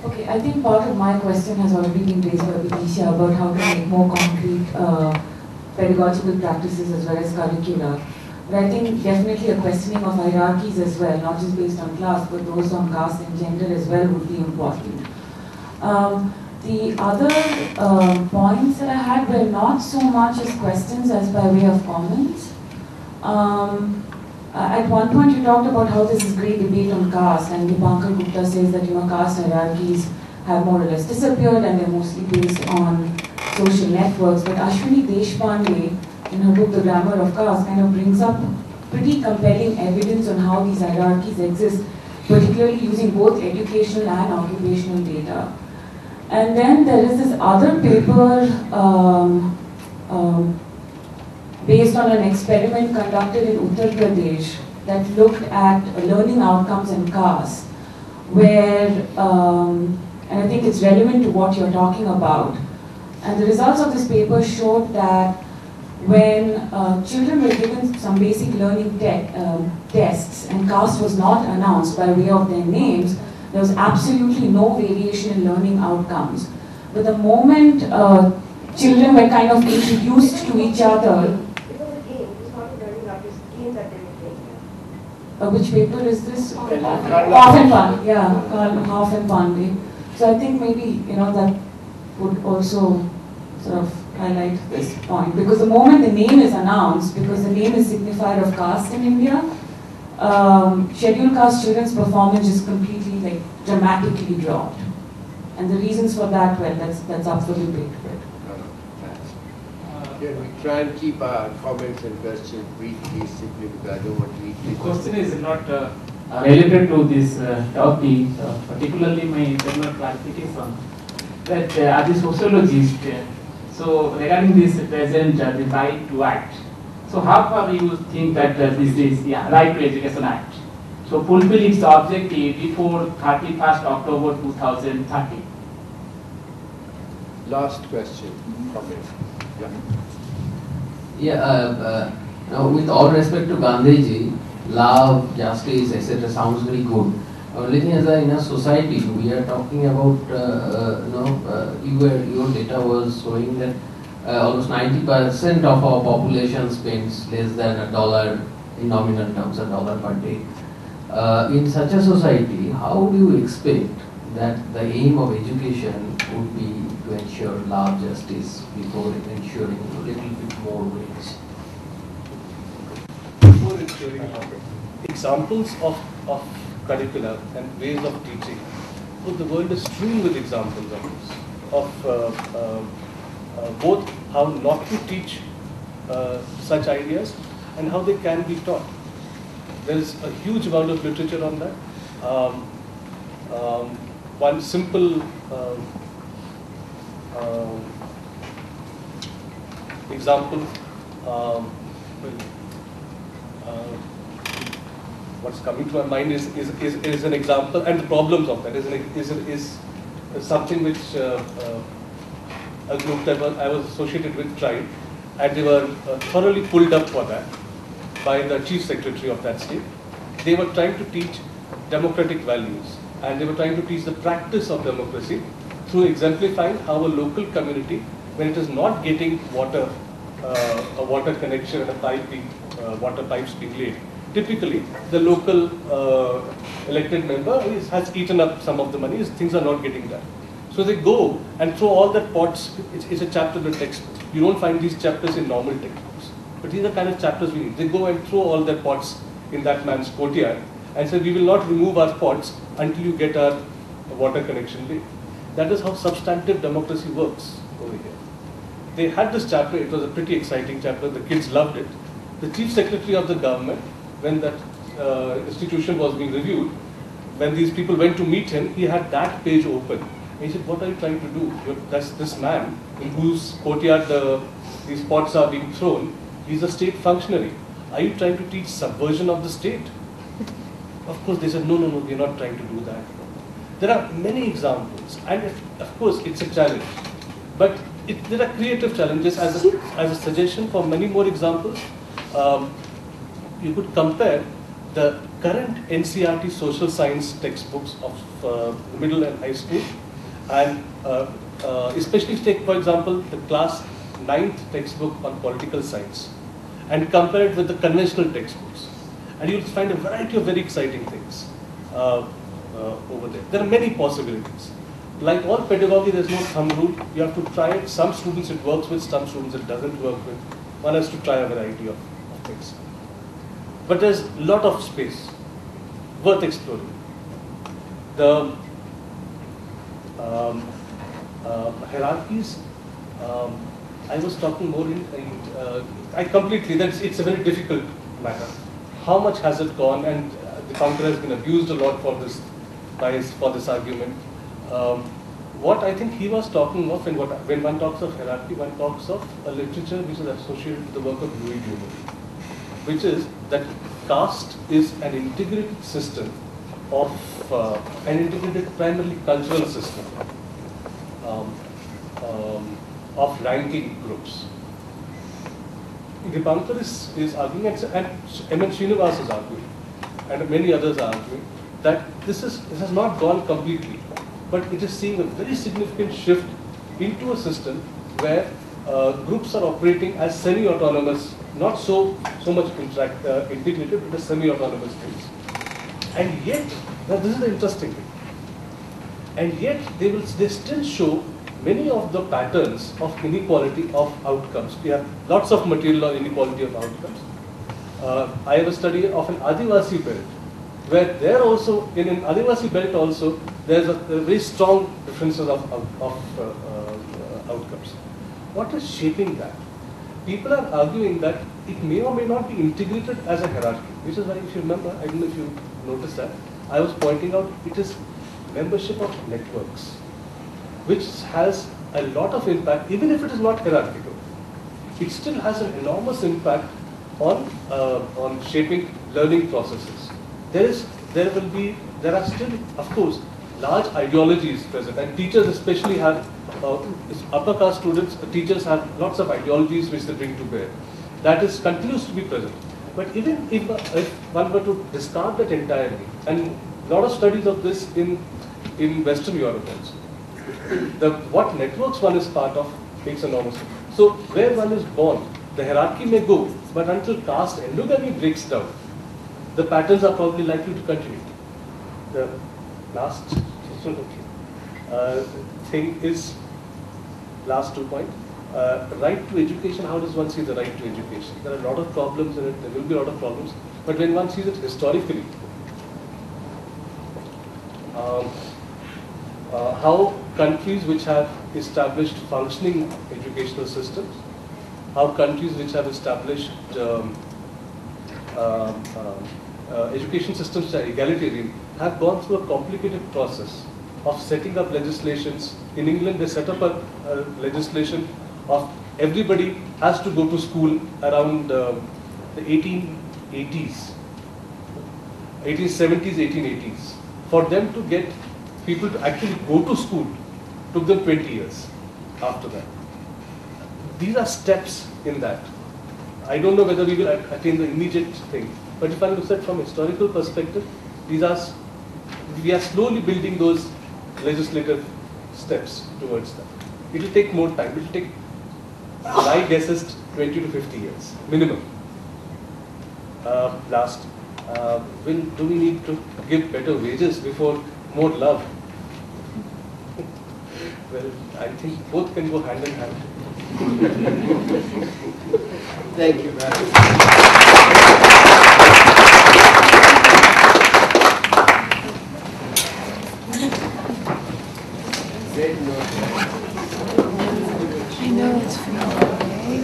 Okay, I think part of my question has already been raised by Vitisha about how to make more concrete pedagogical practices as well as curricula. But I think definitely a questioning of hierarchies as well, not just based on class, but those on caste and gender as well would be important. The other points that I had were not so much as questions as by way of comments. At one point you talked about how there's this great debate on caste, and Dipankar Gupta says that caste hierarchies have more or less disappeared and they're mostly based on social networks. But Ashwini Deshpande, in her book The Grammar of Caste, kind of brings up pretty compelling evidence on how these hierarchies exist, particularly using both educational and occupational data. And then there is this other paper based on an experiment conducted in Uttar Pradesh that looked at learning outcomes and caste, where, and I think it's relevant to what you're talking about. And the results of this paper showed that when children were given some basic learning tests and caste was not announced by way of their names, there was absolutely no variation in learning outcomes. But the moment children were kind of introduced to each other. Which paper is this? Half and Pande, yeah, Half and Pande. So I think maybe, that would also sort of highlight this point. Because the moment the name is announced, because the name is signifier of caste in India, scheduled caste students' performance is completely, dramatically dropped. And the reasons for that, well, that's up for debate. Can we try and keep our comments and questions brief, please, simply because I don't want to eat The question is not related to this topic, particularly my internal clarification that as a sociologist, so regarding this present the right to act, so how far you think that this is right to education act, so fulfill its objective before 31st October 2030? Last question, comment. Yeah, now with all respect to Gandhiji, love, justice, etc. sounds very good. Only thing is that in a society, we are talking about, your data was showing that almost 90% of our population spends less than $1 in nominal terms, $1 per day. In such a society, how do you expect that the aim of education would be to ensure love, justice before ensuring a little bit more wage? Before ensuring examples of curricula and ways of teaching. So the world is strewn with examples of this, of both how not to teach such ideas and how they can be taught. There is a huge amount of literature on that. One simple example, what's coming to my mind is an example, and the problems of that is something which a group that I was associated with tried, and they were thoroughly pulled up for that by the chief secretary of that state. They were trying to teach democratic values, and they were trying to teach the practice of democracy through exemplifying how a local community, when it is not getting water, a water connection and a water pipes being laid, typically the local elected member has eaten up some of the money, things are not getting done. So they go and throw all that pots. It's a chapter in the textbook. You don't find these chapters in normal textbooks, but these are kind of chapters we need. They go and throw all their pots in that man's courtyard and say, we will not remove our pots until you get our water connection laid. That is how substantive democracy works over here. They had this chapter. It was a pretty exciting chapter. The kids loved it. The chief secretary of the government, when that institution was being reviewed, when these people went to meet him, he had that page open. And he said, what are you trying to do? That's this man in whose courtyard these pots are being thrown. He's a state functionary. Are you trying to teach subversion of the state? Of course, they said, no, we're not trying to do that. There are many examples, and of course, it's a challenge. But there are creative challenges. As a suggestion for many more examples, you could compare the current NCERT social science textbooks of middle and high school, and especially take, for example, the class 9th textbook on political science, and compare it with the conventional textbooks. And you'll find a variety of very exciting things over there. There are many possibilities. Like all pedagogy, there's no thumb rule. You have to try it. Some students it works with, some students it doesn't work with. One has to try a variety of things. But there's a lot of space worth exploring. The hierarchies, I was talking more it's a very difficult matter. How much has it gone? And the counter has been abused a lot for this argument. What I think he was talking of, and when one talks of hierarchy, one talks of a literature which is associated with the work of Louis Dumas, which is that caste is an integrated system of an integrated primarily cultural system of ranking groups. Dipankar is arguing, and M.N. Srinivas is arguing, and many others are arguing, that this has not gone completely, but it is seeing a very significant shift into a system where groups are operating as semi-autonomous, not so much integrated, but as semi-autonomous things. And yet, now this is the interesting thing, and yet they still show many of the patterns of inequality of outcomes. We have lots of material on inequality of outcomes. I have a study of an Adivasi belt, where there also, in an Adivasi belt also, there's a very strong differences of outcomes. What is shaping that? people are arguing that it may or may not be integrated as a hierarchy, which is why, if you remember, I don't know if you noticed that, I was pointing out it is membership of networks, which has a lot of impact, even if it is not hierarchical. It still has an enormous impact on shaping learning processes. There are still, of course, large ideologies present, and teachers especially have, upper caste students, teachers have lots of ideologies which they bring to bear. That continues to be present. But even if one were to discard that entirely, and a lot of studies of this in Western Europe also, what networks one is part of makes enormous difference. So where one is born, the hierarchy may go, but until caste endogamy breaks down, the patterns are probably likely to continue. The last thing is, last 2 points. Right to education, how does one see the right to education? There are a lot of problems in it, there will be a lot of problems, but when one sees it historically, how countries which have established functioning educational systems, how countries which have established education systems which are egalitarian have gone through a complicated process of setting up legislations. In England, they set up a legislation of everybody has to go to school around the 1880s, 1870s, 1880s. For them to get people to actually go to school took them 20 years after that. These are steps in that. I don't know whether we will attain the immediate thing, but if I look at from a historical perspective, we are slowly building those legislative steps towards that. It will take more time. It will take, my guess is 20 to 50 years, minimum. Do we need to give better wages before more love? Well, I think both can go hand in hand. Thank you very much. I know it's for you, okay?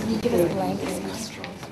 You give it blank nostrils.